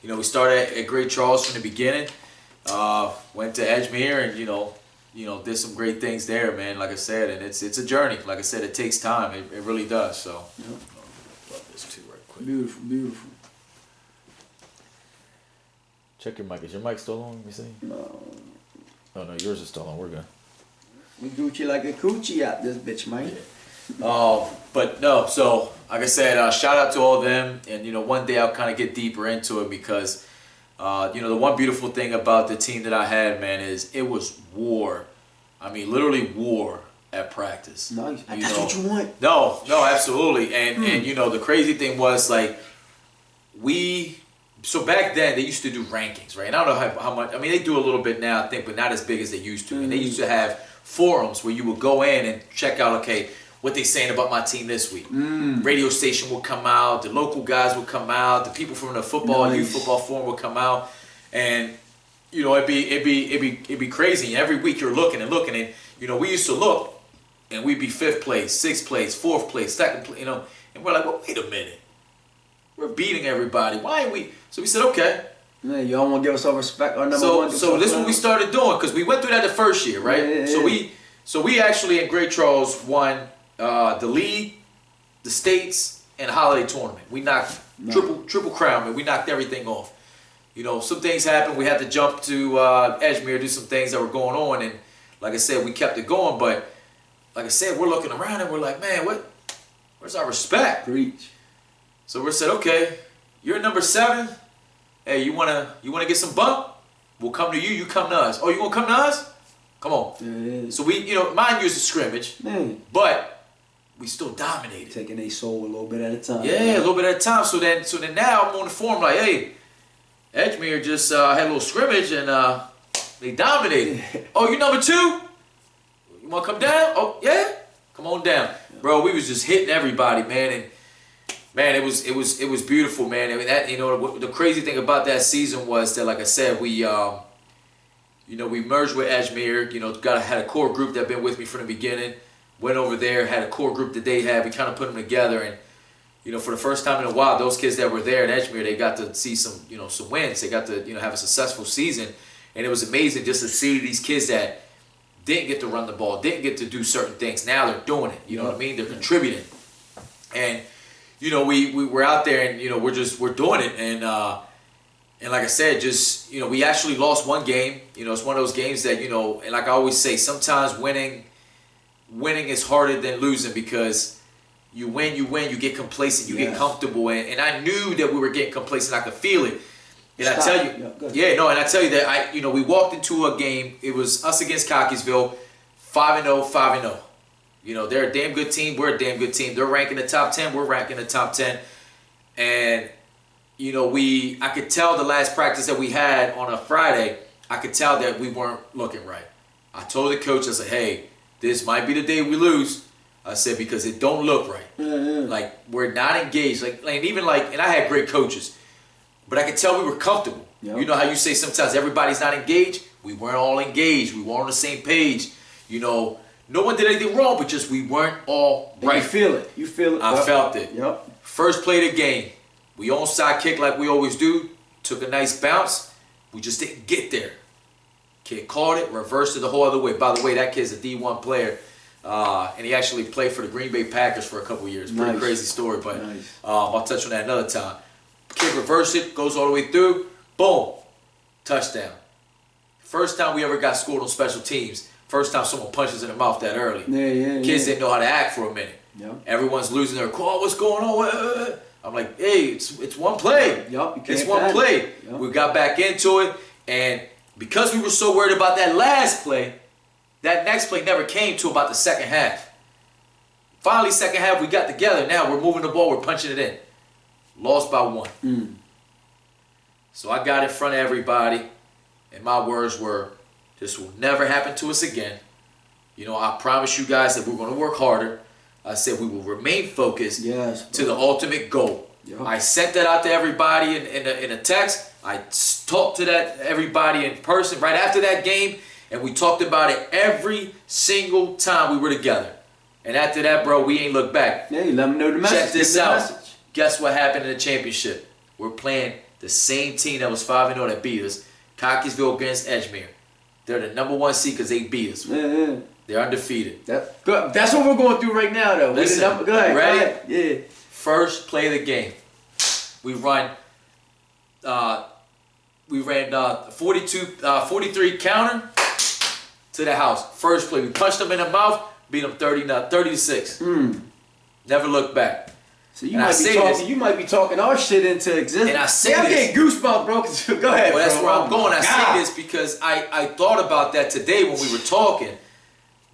Speaker 1: we started at Great Charles from the beginning. Went to Edgemere and, did some great things there, man, like I said. And it's a journey. Like I said, it takes time. It really does. So, love this too right quick.
Speaker 2: Beautiful, beautiful.
Speaker 1: Check your mic. Is your mic still on? Let me see.
Speaker 2: No.
Speaker 1: Oh, no, yours is still on. We're good.
Speaker 2: We Gucci like a coochie out this bitch, man.
Speaker 1: But no, so like I said, shout out to all of them. And, one day I'll kind of get deeper into it because, the one beautiful thing about the team that I had, man, is it was war. I mean, literally war at practice.
Speaker 2: Nice. That's what you want.
Speaker 1: No, absolutely. And the crazy thing was, like, so back then they used to do rankings, right? And I don't know how much, I mean, they do a little bit now, I think, but not as big as they used to. And they used to have forums where you would go in and check out, okay, what they saying about my team this week. Radio station would come out, the local guys would come out, the people from the youth football forum would come out, and it'd be crazy. And every week you're looking and we used to look, and we'd be 5th place, 6th place, 4th place, 2nd place, and we're like, well, wait a minute, we're beating everybody. Why ain't we? So we said, okay.
Speaker 2: Man, y'all want to give us our respect, our number one.
Speaker 1: So this is what we started doing, because we went through that the first year, right? Yeah. So we actually in Great Charles won the league, the states, and the holiday tournament. We knocked triple crown, man. We knocked everything off. Some things happened. We had to jump to Edgemere, do some things that were going on, and like I said, we kept it going. But like I said, we're looking around and we're like, man, where's our respect?
Speaker 2: Preach.
Speaker 1: So we said, okay, you're number 7. Hey, you wanna get some bump? We'll come to you. You come to us. Oh, you gonna come to us? Come on.
Speaker 2: Yeah.
Speaker 1: So we, mind you, it's a scrimmage, but we still dominated.
Speaker 2: Taking a soul a little bit at a time.
Speaker 1: Yeah, a little bit at a time. So then now I'm on the forum like, hey, Edgemere just had a little scrimmage and they dominated. Oh, you number 2? You want to come down? Oh, yeah? Come on down. Yeah. Bro, we was just hitting everybody, man. And, man, it was beautiful, man. I mean, that, the crazy thing about that season was that, like I said, we merged with Edgemere. Had a core group that been with me from the beginning. Went over there, had a core group that they had. We kind of put them together, and for the first time in a while, those kids that were there at Edgemere, they got to see some wins. They got to have a successful season, and it was amazing just to see these kids that didn't get to run the ball, didn't get to do certain things. Now they're doing it. You know what I mean? They're contributing, and we were out there, and we're doing it, and like I said, just we actually lost one game. It's one of those games that and like I always say, sometimes winning is harder than losing, because you win, you get complacent, you get comfortable, and I knew that we were getting complacent. I could feel it, and I tell you, and I tell you that we walked into a game. It was us against Cockeysville, 5-0, 5-0. They're a damn good team. We're a damn good team. They're ranking the top 10. We're ranking the top 10, and I could tell the last practice that we had on a Friday, I could tell that we weren't looking right. I told the coach, I said, hey, this might be the day we lose. I said, because it don't look right. Like, we're not engaged. And I had great coaches, but I could tell we were comfortable. Yep. You know how you say sometimes everybody's not engaged? We weren't all engaged. We weren't on the same page. No one did anything wrong, but just we weren't all right.
Speaker 2: You feel it.
Speaker 1: I felt it.
Speaker 2: Yep.
Speaker 1: First play of the game, we onside kick like we always do. Took a nice bounce. We just didn't get there. Kid caught it, reversed it the whole other way. By the way, that kid's a D1 player, and he actually played for the Green Bay Packers for a couple years. Pretty crazy story, but I'll touch on that another time. Kid reversed it, goes all the way through, boom, touchdown. First time we ever got scored on special teams. First time someone punches in the mouth that early. Kids didn't know how to act for a minute. Everyone's losing their call. What's going on? I'm like, hey, it's one play. It's one play. We got back into it, and because we were so worried about that last play, that next play never came to about the second half. Finally, second half, we got together. Now we're moving the ball. We're punching it in. Lost by 1. So I got in front of everybody, and my words were, this will never happen to us again. I promise you guys that we're going to work harder. I said we will remain focused to the ultimate goal. I sent that out to everybody in a text. I talked to everybody in person right after that game, and we talked about it every single time we were together. And after that, bro, we ain't looked back.
Speaker 2: Yeah, you let them know the message.
Speaker 1: Check this out. Guess what happened in the championship? We're playing the same team that was 5-0 that beat us. Cockeysville against Edgemere. They're the number 1 seed because they beat us. They're undefeated.
Speaker 2: That's what we're going through right now, though.
Speaker 1: Listen,
Speaker 2: go ahead.
Speaker 1: Ready?
Speaker 2: Yeah.
Speaker 1: First play of the game. We run We ran 43 counter to the house. First play, we punched them in the mouth, beat them 30-6. Never looked back.
Speaker 2: So you might be talking our shit into existence.
Speaker 1: And I say
Speaker 2: I'm
Speaker 1: this.
Speaker 2: getting goosebumps, bro. Go ahead,
Speaker 1: Well, that's
Speaker 2: bro.
Speaker 1: where I'm going. I
Speaker 2: God.
Speaker 1: say this because I thought about that today when we were talking.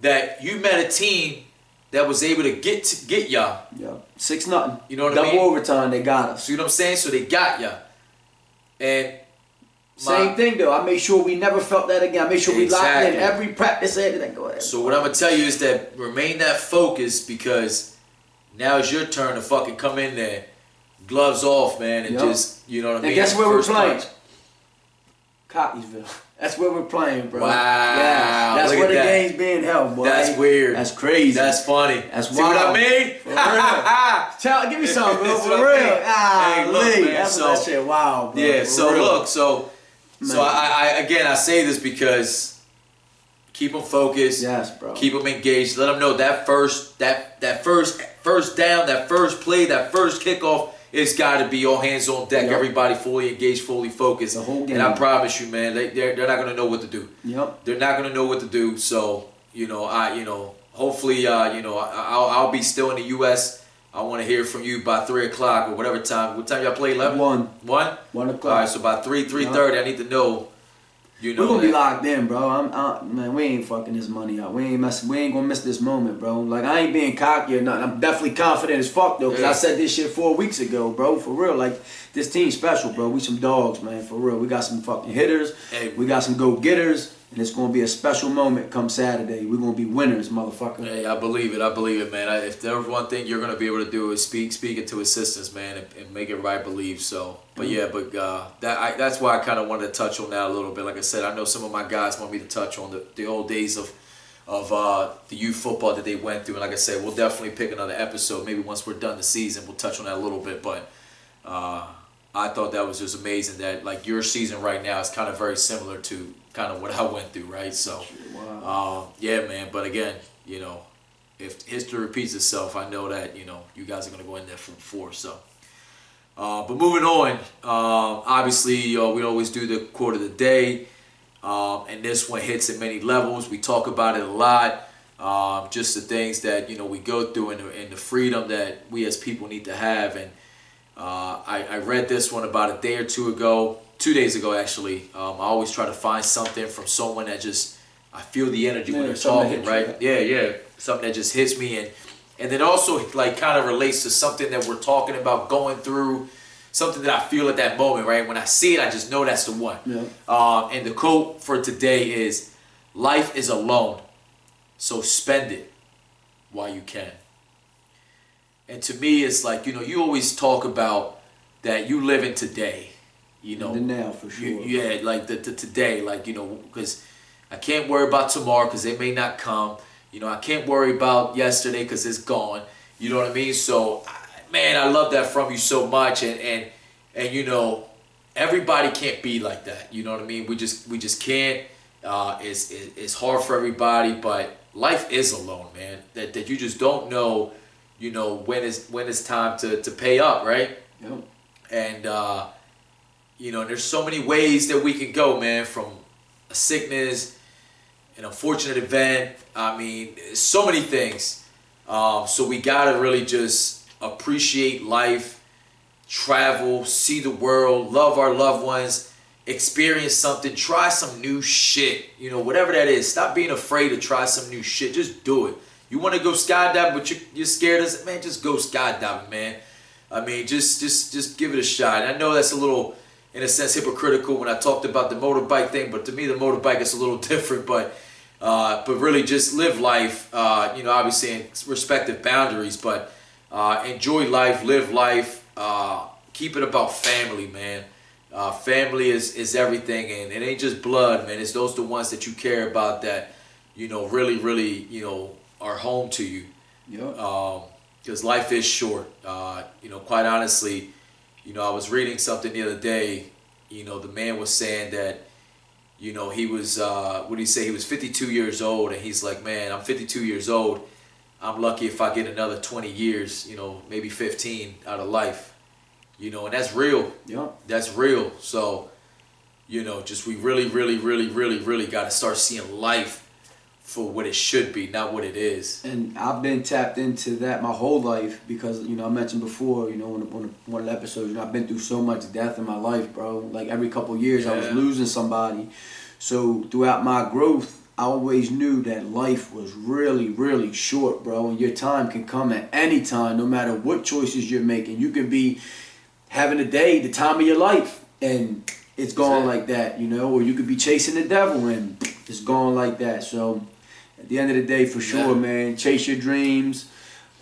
Speaker 1: That you met a team that was able to get y'all.
Speaker 2: Yeah, 6-0.
Speaker 1: You know what I mean?
Speaker 2: Double overtime, they got us.
Speaker 1: See what I'm saying? So they got y'all. And
Speaker 2: same thing though. I made sure we never felt that again. I made sure we locked in every practice. Everything. Go ahead.
Speaker 1: So what I'm gonna tell you is that remain that focused because now it's your turn to fucking come in there, gloves off, man, and just you know what I mean.
Speaker 2: And guess where we're playing?
Speaker 1: Punch.
Speaker 2: Cockeysville. That's where we're playing, bro.
Speaker 1: Wow.
Speaker 2: Yeah, that's where the game's being held, boy.
Speaker 1: That's weird.
Speaker 2: That's crazy.
Speaker 1: That's funny.
Speaker 2: That's
Speaker 1: See what I mean?
Speaker 2: For real. Give me some, bro. For real.
Speaker 1: Hey, look, man.
Speaker 2: That's
Speaker 1: So,
Speaker 2: that shit. Wow, bro.
Speaker 1: Yeah. So
Speaker 2: real.
Speaker 1: look. So I say this because keep them focused.
Speaker 2: Yes, bro.
Speaker 1: Keep them engaged. Let them know that first down, that first play, that first kickoff. It's got to be all hands on deck.
Speaker 2: Yep.
Speaker 1: Everybody fully engaged, fully focused.
Speaker 2: The whole game.
Speaker 1: And I promise you, man, they're not gonna know what to do.
Speaker 2: Yep.
Speaker 1: They're not gonna know what to do. So hopefully I'll be still in the U.S. I want to hear from you by 3 o'clock or whatever time. What time y'all play? 11? 1 o'clock. All right. So by 3:30, I need to know. We're
Speaker 2: gonna be locked in, bro. Man, we ain't fucking this money up. We ain't gonna miss this moment, bro. Like I ain't being cocky or nothing. I'm definitely confident as fuck though, cause I said this shit 4 weeks ago, bro. For real, like this team's special, bro. We some dogs, man. For real, we got some fucking hitters.
Speaker 1: Hey.
Speaker 2: We got some go getters, and it's gonna be a special moment come Saturday. We're gonna be winners, motherfucker.
Speaker 1: Hey, I believe it, man. If there's one thing you're gonna be able to do is speak it to assistants, man, and make it right believe. So, but that's why I kind of wanted to touch on that a little bit. Like I said, I know some of my guys want me to touch on the old days of the youth football that they went through. And like I said, we'll definitely pick another episode. Maybe once we're done the season, we'll touch on that a little bit. But I thought that was just amazing that like your season right now is kind of very similar to kind of what I went through, right? So, yeah, man. But again, if history repeats itself, I know that you guys are gonna go in there from 4. So, but moving on, obviously we always do the quote of the day, and this one hits at many levels. We talk about it a lot. Just the things that we go through and the freedom that we as people need to have. And I read this one about a day or 2 ago. 2 days ago, actually. I always try to find something from someone that just, I feel the energy when they're talking, right? Yeah. Something that just hits me. And then also, like, kind of relates to something that we're talking about going through, something that I feel at that moment, right? When I see it, I just know that's the one. Yeah. And the quote for today is, life is a loan, so spend it while you can. And to me, it's like, you always talk about that you live in today. The
Speaker 2: now, for sure.
Speaker 1: Like the today, like, because I can't worry about tomorrow because they may not come. I can't worry about yesterday because it's gone. You know what I mean? So, man, I love that from you so much. And everybody can't be like that. You know what I mean? We just can't. It's hard for everybody, but life is a loan, man. That you just don't know, when it's time to pay up, right?
Speaker 2: Yep.
Speaker 1: And there's so many ways that we can go, man, from a sickness, an unfortunate event. I mean, so many things. So we gotta really just appreciate life, travel, see the world, love our loved ones, experience something, try some new shit. Whatever that is. Stop being afraid to try some new shit. Just do it. You want to go skydiving, but you're scared of it, man. Just go skydiving, man. I mean, just give it a shot. And I know that's a little, in a sense, hypocritical when I talked about the motorbike thing, but to me, the motorbike is a little different. But really, just live life. Obviously in respective boundaries, but enjoy life, live life. Keep it about family, man. Family is everything, and it ain't just blood, man. It's the ones that you care about that, really, are home to you.
Speaker 2: Yeah.
Speaker 1: Because life is short. Quite honestly, I was reading something the other day. The man was saying that, he was, what did he say? He was 52 years old, and he's like, man, I'm 52 years old. I'm lucky if I get another 20 years, maybe 15 out of life. And that's real.
Speaker 2: Yeah.
Speaker 1: That's real. So, just we really got to start seeing life for what it should be, not what it is.
Speaker 2: And I've been tapped into that my whole life because, I mentioned before, on one of the episodes, I've been through so much death in my life, bro. Like every couple of years I was losing somebody. So throughout my growth, I always knew that life was really short, bro. And your time can come at any time, no matter what choices you're making. You could be having a day, the time of your life, and it's gone like that, or you could be chasing the devil and it's gone like that. So at the end of the day, for sure, man, chase your dreams,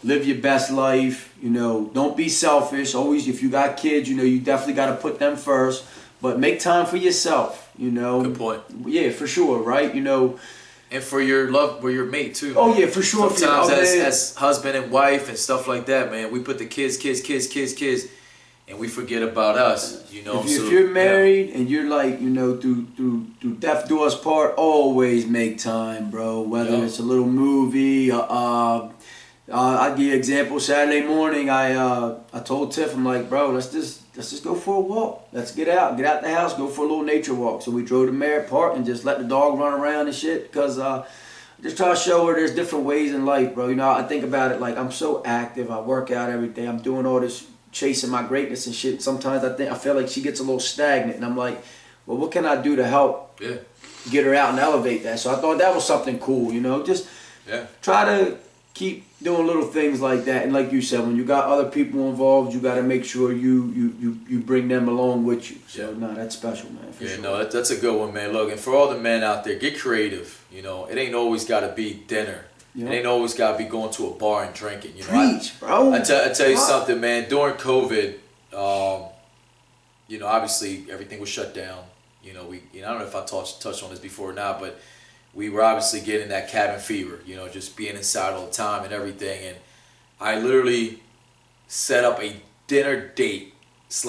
Speaker 2: live your best life, don't be selfish. Always, if you got kids, you definitely got to put them first, but make time for yourself,
Speaker 1: Good point.
Speaker 2: Yeah, for sure, right?
Speaker 1: And for your mate too.
Speaker 2: Oh yeah, for sure.
Speaker 1: Sometimes as husband and wife and stuff like that, man, we put the kids, and we forget about us,
Speaker 2: If you're married and you're like, through death do us part, always make time, bro. Whether it's a little movie, I'll give you an example. Saturday morning, I told Tiff, I'm like, bro, let's just go for a walk. Let's get out the house, go for a little nature walk. So we drove to Merritt Park and just let the dog run around and shit because just try to show her there's different ways in life, bro. I think about it like I'm so active. I work out every day. I'm doing all this chasing my greatness and shit. Sometimes I feel like she gets a little stagnant, and I'm like, well, what can I do to help get her out and elevate that? So I thought that was something cool, just try to keep doing little things like that. And like you said, when you got other people involved, you got to make sure you bring them along with you. So no, that's special, man. For sure.
Speaker 1: No, that's a good one, man. Look, and for all the men out there, get creative. It ain't always got to be dinner. It ain't always got to be going to a bar and drinking.
Speaker 2: Preach, bro.
Speaker 1: I tell you something, man. During COVID, obviously everything was shut down. I don't know if I touched on this before or not, but we were obviously getting that cabin fever. Just being inside all the time and everything. And I literally set up a dinner date /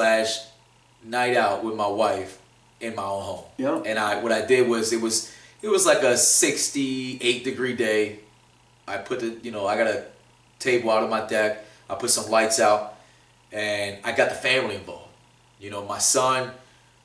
Speaker 1: night out with my wife in my own home.
Speaker 2: Yeah.
Speaker 1: And what I did was it was like a 68-degree day. I put I got a table out on my deck. I put some lights out, and I got the family involved. My son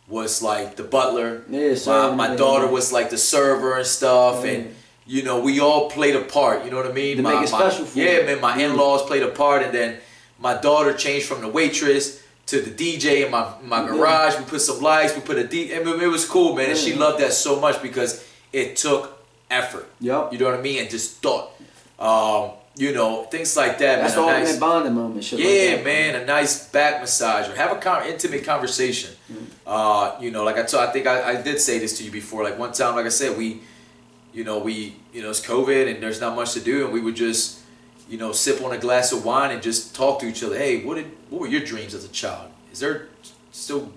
Speaker 1: was like the butler.
Speaker 2: Yeah,
Speaker 1: my daughter was like the server and stuff, and we all played a part. You know what I mean?
Speaker 2: To make it special for you.
Speaker 1: Man. My in-laws played a part, and then my daughter changed from the waitress to the DJ in my garage. We put some lights. We put it was cool, man, and she loved that so much because it took effort.
Speaker 2: Yep.
Speaker 1: You know what I mean? And just thought. Things like that.
Speaker 2: That's the ultimate bonding moment. Shit like that,
Speaker 1: man, a nice back massage or have a intimate conversation. Like I think I did say this to you before. Like one time, like I said, we it's COVID and there's not much to do, and we would just, sip on a glass of wine and just talk to each other. Hey, what were your dreams as a child? Is there still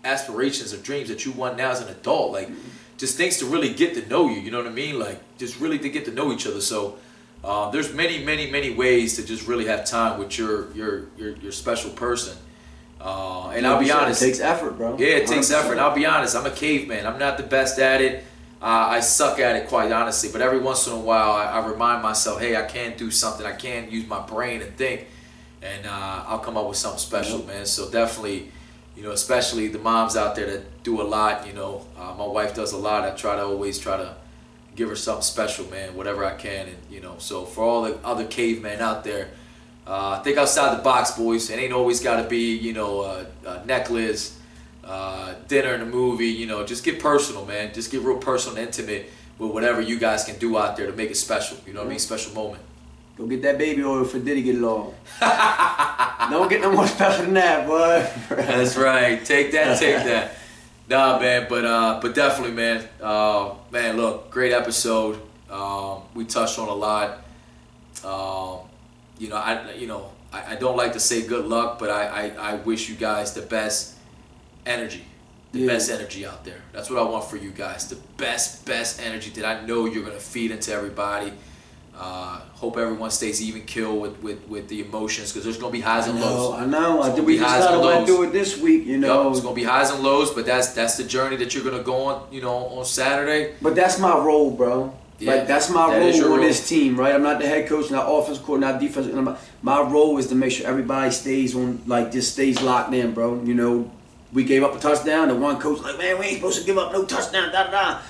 Speaker 1: aspirations or dreams that you want now as an adult? Like, just things to really get to know you. You know what I mean? Like, just really to get to know each other. So. There's many ways to just really have time with your special person. And I'll be honest.
Speaker 2: It takes effort, bro.
Speaker 1: Yeah, it takes effort. And I'll be honest, I'm a caveman. I'm not the best at it. I suck at it, quite honestly. But every once in a while, I remind myself, hey, I can do something. I can use my brain and think. And I'll come up with something special, man. So definitely, especially the moms out there that do a lot. My wife does a lot. I always try to give her something special, man, whatever I can. And so for all the other cavemen out there, think outside the box, boys. It ain't always got to be a necklace, dinner and a movie. Just get personal, man. Just get real personal and intimate with whatever you guys can do out there to make it special. You know what I mean? Special moment.
Speaker 2: Go get that baby oil for Diddy get it all. Don't get no more special than that, boy.
Speaker 1: That's right. Take that. Nah, man, but definitely, man. Man, look, great episode. We touched on a lot. I don't like to say good luck, but I wish you guys the best energy. The best energy out there. That's what I want for you guys. The best energy that I know you're gonna feed into everybody. Hope everyone stays even keel with the emotions, because there's gonna be highs and lows.
Speaker 2: I know. We just kind of went through it this week,
Speaker 1: Yep, it's gonna be highs and lows, but that's the journey that you're gonna go on, on Saturday.
Speaker 2: But that's my role, bro.
Speaker 1: Yeah,
Speaker 2: like that's my role on this team, right? I'm not the head coach, not offense coordinator, not defense. My role is to make sure everybody stays on, just stays locked in, bro. We gave up a touchdown. The one coach like, man, we ain't supposed to give up no touchdown, da da da.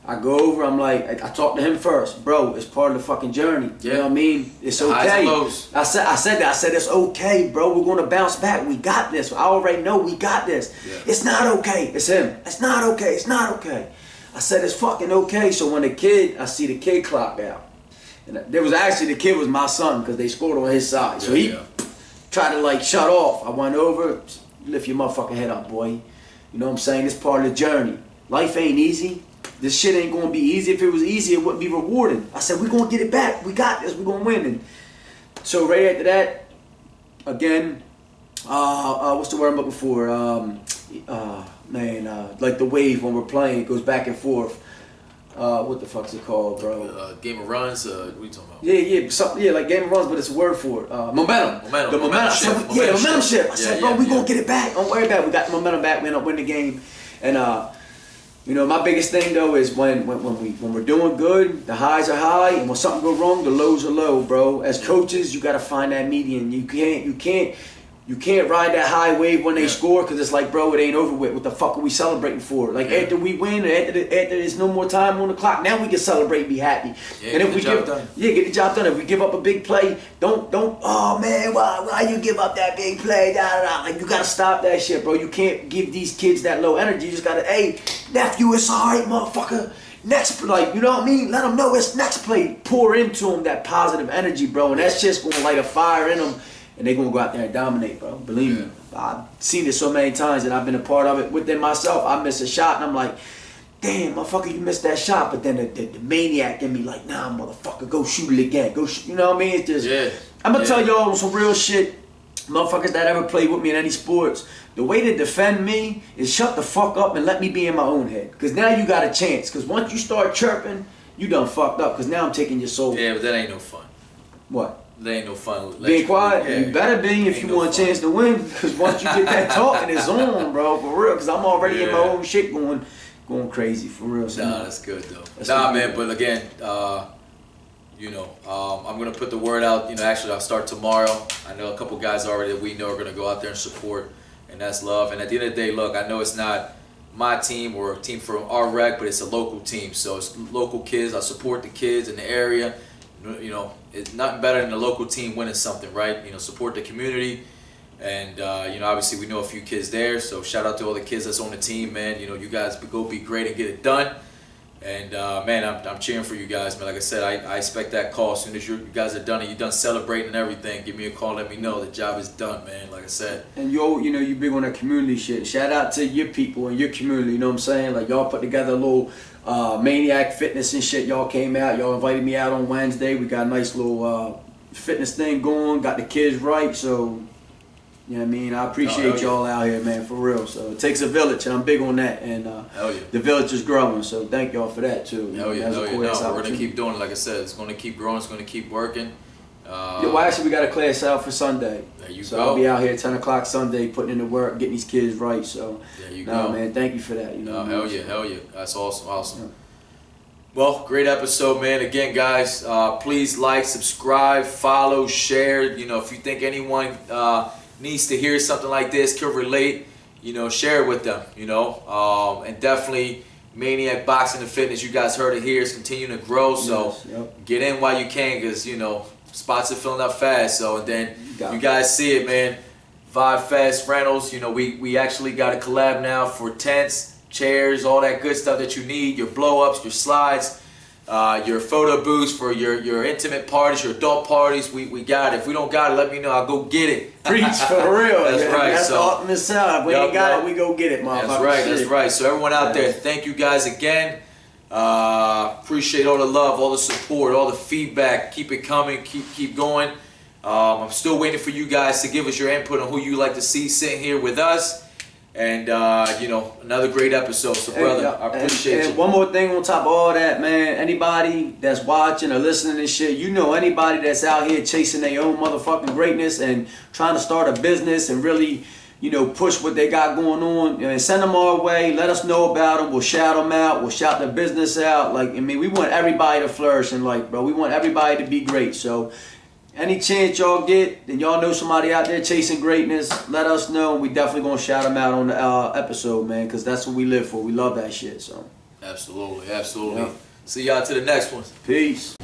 Speaker 2: I go over, I'm like, I talked to him first. Bro, it's part of the fucking journey. You know what I mean? It's okay. I said that. I said, it's okay, bro. We're going to bounce back. We got this. I already know we got this. Yeah. It's not okay. It's him. It's not okay. It's not okay. I said, it's fucking okay. So when I see the kid clock out. And there was actually, the kid was my son because they scored on his side. So he tried to like shut off. I went over, lift your motherfucking head up, boy. You know what I'm saying? It's part of the journey. Life ain't easy. This shit ain't gonna be easy. If it was easy, it wouldn't be rewarding. I said, we're gonna get it back. We got this. We're gonna win. And so right after that, again, what's the word I'm looking for? Like the wave when we're playing, it goes back and forth. What the fuck's it called, bro?
Speaker 1: Game of runs. What are you talking about?
Speaker 2: Yeah, like game of runs, but it's a word for it. Momentum. The momentum shift. The momentum shift. I said, bro, we gonna get it back. Don't worry about it. We got the momentum back. We end up winning the game. And you know, my biggest thing though is when we're doing good, the highs are high, and when something goes wrong, the lows are low, bro. As coaches, you gotta find that median. You can't ride that high wave when they score, because it's like, bro, it ain't over with. What the fuck are we celebrating for? Like after we win, after there's no more time on the clock, now we can celebrate and be happy. And if we get the job done. If we give up a big play, don't. Oh man, why you give up that big play? Da, da, da. Like you gotta stop that shit, bro. You can't give these kids that low energy. You just gotta, hey, nephew, it's alright, motherfucker. Next, like, you know what I mean? Let them know it's next play. Pour into them that positive energy, bro, and that's just gonna light a fire in them. And they're going to go out there and dominate, bro. Believe me. I've seen it so many times and I've been a part of it within myself. I miss a shot and I'm like, damn, motherfucker, you missed that shot. But then the maniac in me like, nah, motherfucker, go shoot it again. Go shoot. You know what I mean? It's just, I'm going to tell y'all some real shit. Motherfuckers that ever played with me in any sports, the way to defend me is shut the fuck up and let me be in my own head. Because now you got a chance. Because once you start chirping, you done fucked up. Because now I'm taking your soul.
Speaker 1: Yeah, but that ain't no fun.
Speaker 2: What?
Speaker 1: There ain't no fun.
Speaker 2: Being quiet, you better be if you want a chance to win. Because once you get that talking, it's on, bro, for real. Because I'm already in my own shit going crazy, for real. So
Speaker 1: nah, that's good though. Nah, man, but again, you know, I'm gonna put the word out. You know, actually, I'll start tomorrow. I know a couple guys already that we know are gonna go out there and support, and that's love. And at the end of the day, look, I know it's not my team or a team from our rec, but it's a local team. So it's local kids. I support the kids in the area. You know, it's nothing better than a local team winning something, right? You know, support the community. And, you know, obviously we know a few kids there. So shout out to all the kids that's on the team, man. You know, you guys go be great and get it done. And, man, I'm cheering for you guys, man. Like I said, I expect that call as soon as you guys are done and you're done celebrating and everything. Give me a call, let me know the job is done, man, like I said.
Speaker 2: And you know, you big on that community shit. Shout out to your people and your community, you know what I'm saying? Like, y'all put together a little Maniac fitness and shit. Y'all came out, y'all invited me out on Wednesday. We got a nice little fitness thing going, got the kids right, so... You know what I mean? I appreciate y'all out here, man, for real. So it takes a village, and I'm big on that. And the village is growing, so thank y'all for that, too.
Speaker 1: Hell yeah, hell yeah. No, we're going to keep doing it. Like I said, it's going to keep growing. It's going to keep working.
Speaker 2: Yeah, well, actually, we got a class out for Sunday.
Speaker 1: There you
Speaker 2: so
Speaker 1: go.
Speaker 2: I'll be out here 10 o'clock Sunday putting in the work, getting these kids right. So
Speaker 1: there you go.
Speaker 2: Man, thank you for that. You know,
Speaker 1: hell yeah, hell yeah. That's awesome, awesome. Yeah. Well, great episode, man. Again, guys, please like, subscribe, follow, share. You know, if you think anyone... needs to hear something like this, could relate, you know, share it with them, you know, and definitely Maniac Boxing and Fitness, you guys heard it here, is continuing to grow, so get in while you can, because, you know, spots are filling up fast, so, and then you guys see it, man, Vibe Fest Rentals, you know, we actually got a collab now for tents, chairs, all that good stuff that you need, your blow-ups, your slides, your photo booths for your intimate parties, your adult parties, we got it. If we don't got it, let me know. I'll go get it.
Speaker 2: Preach for real.
Speaker 1: That's right.
Speaker 2: That's the ultimate side. If we ain't got it, we go get it, motherfucker.
Speaker 1: That's right. That's right. So everyone out there, thank you guys again. Appreciate all the love, all the support, all the feedback. Keep it coming. Keep going. I'm still waiting for you guys to give us your input on who you like to see sitting here with us. And, you know, another great episode. So, brother, I appreciate you.
Speaker 2: And one more thing on top of all that, man. Anybody that's watching or listening to shit, you know anybody that's out here chasing their own motherfucking greatness and trying to start a business and really, you know, push what they got going on, and send them our way. Let us know about them. We'll shout them out. We'll shout their business out. Like, I mean, we want everybody to flourish in life, bro. We want everybody to be great. So, Any chance y'all get, and y'all know somebody out there chasing greatness, let us know. We definitely gonna shout them out on the episode, man, because that's what we live for. We love that shit. So
Speaker 1: Absolutely, absolutely.
Speaker 2: Yeah.
Speaker 1: See y'all to the next one.
Speaker 2: peace.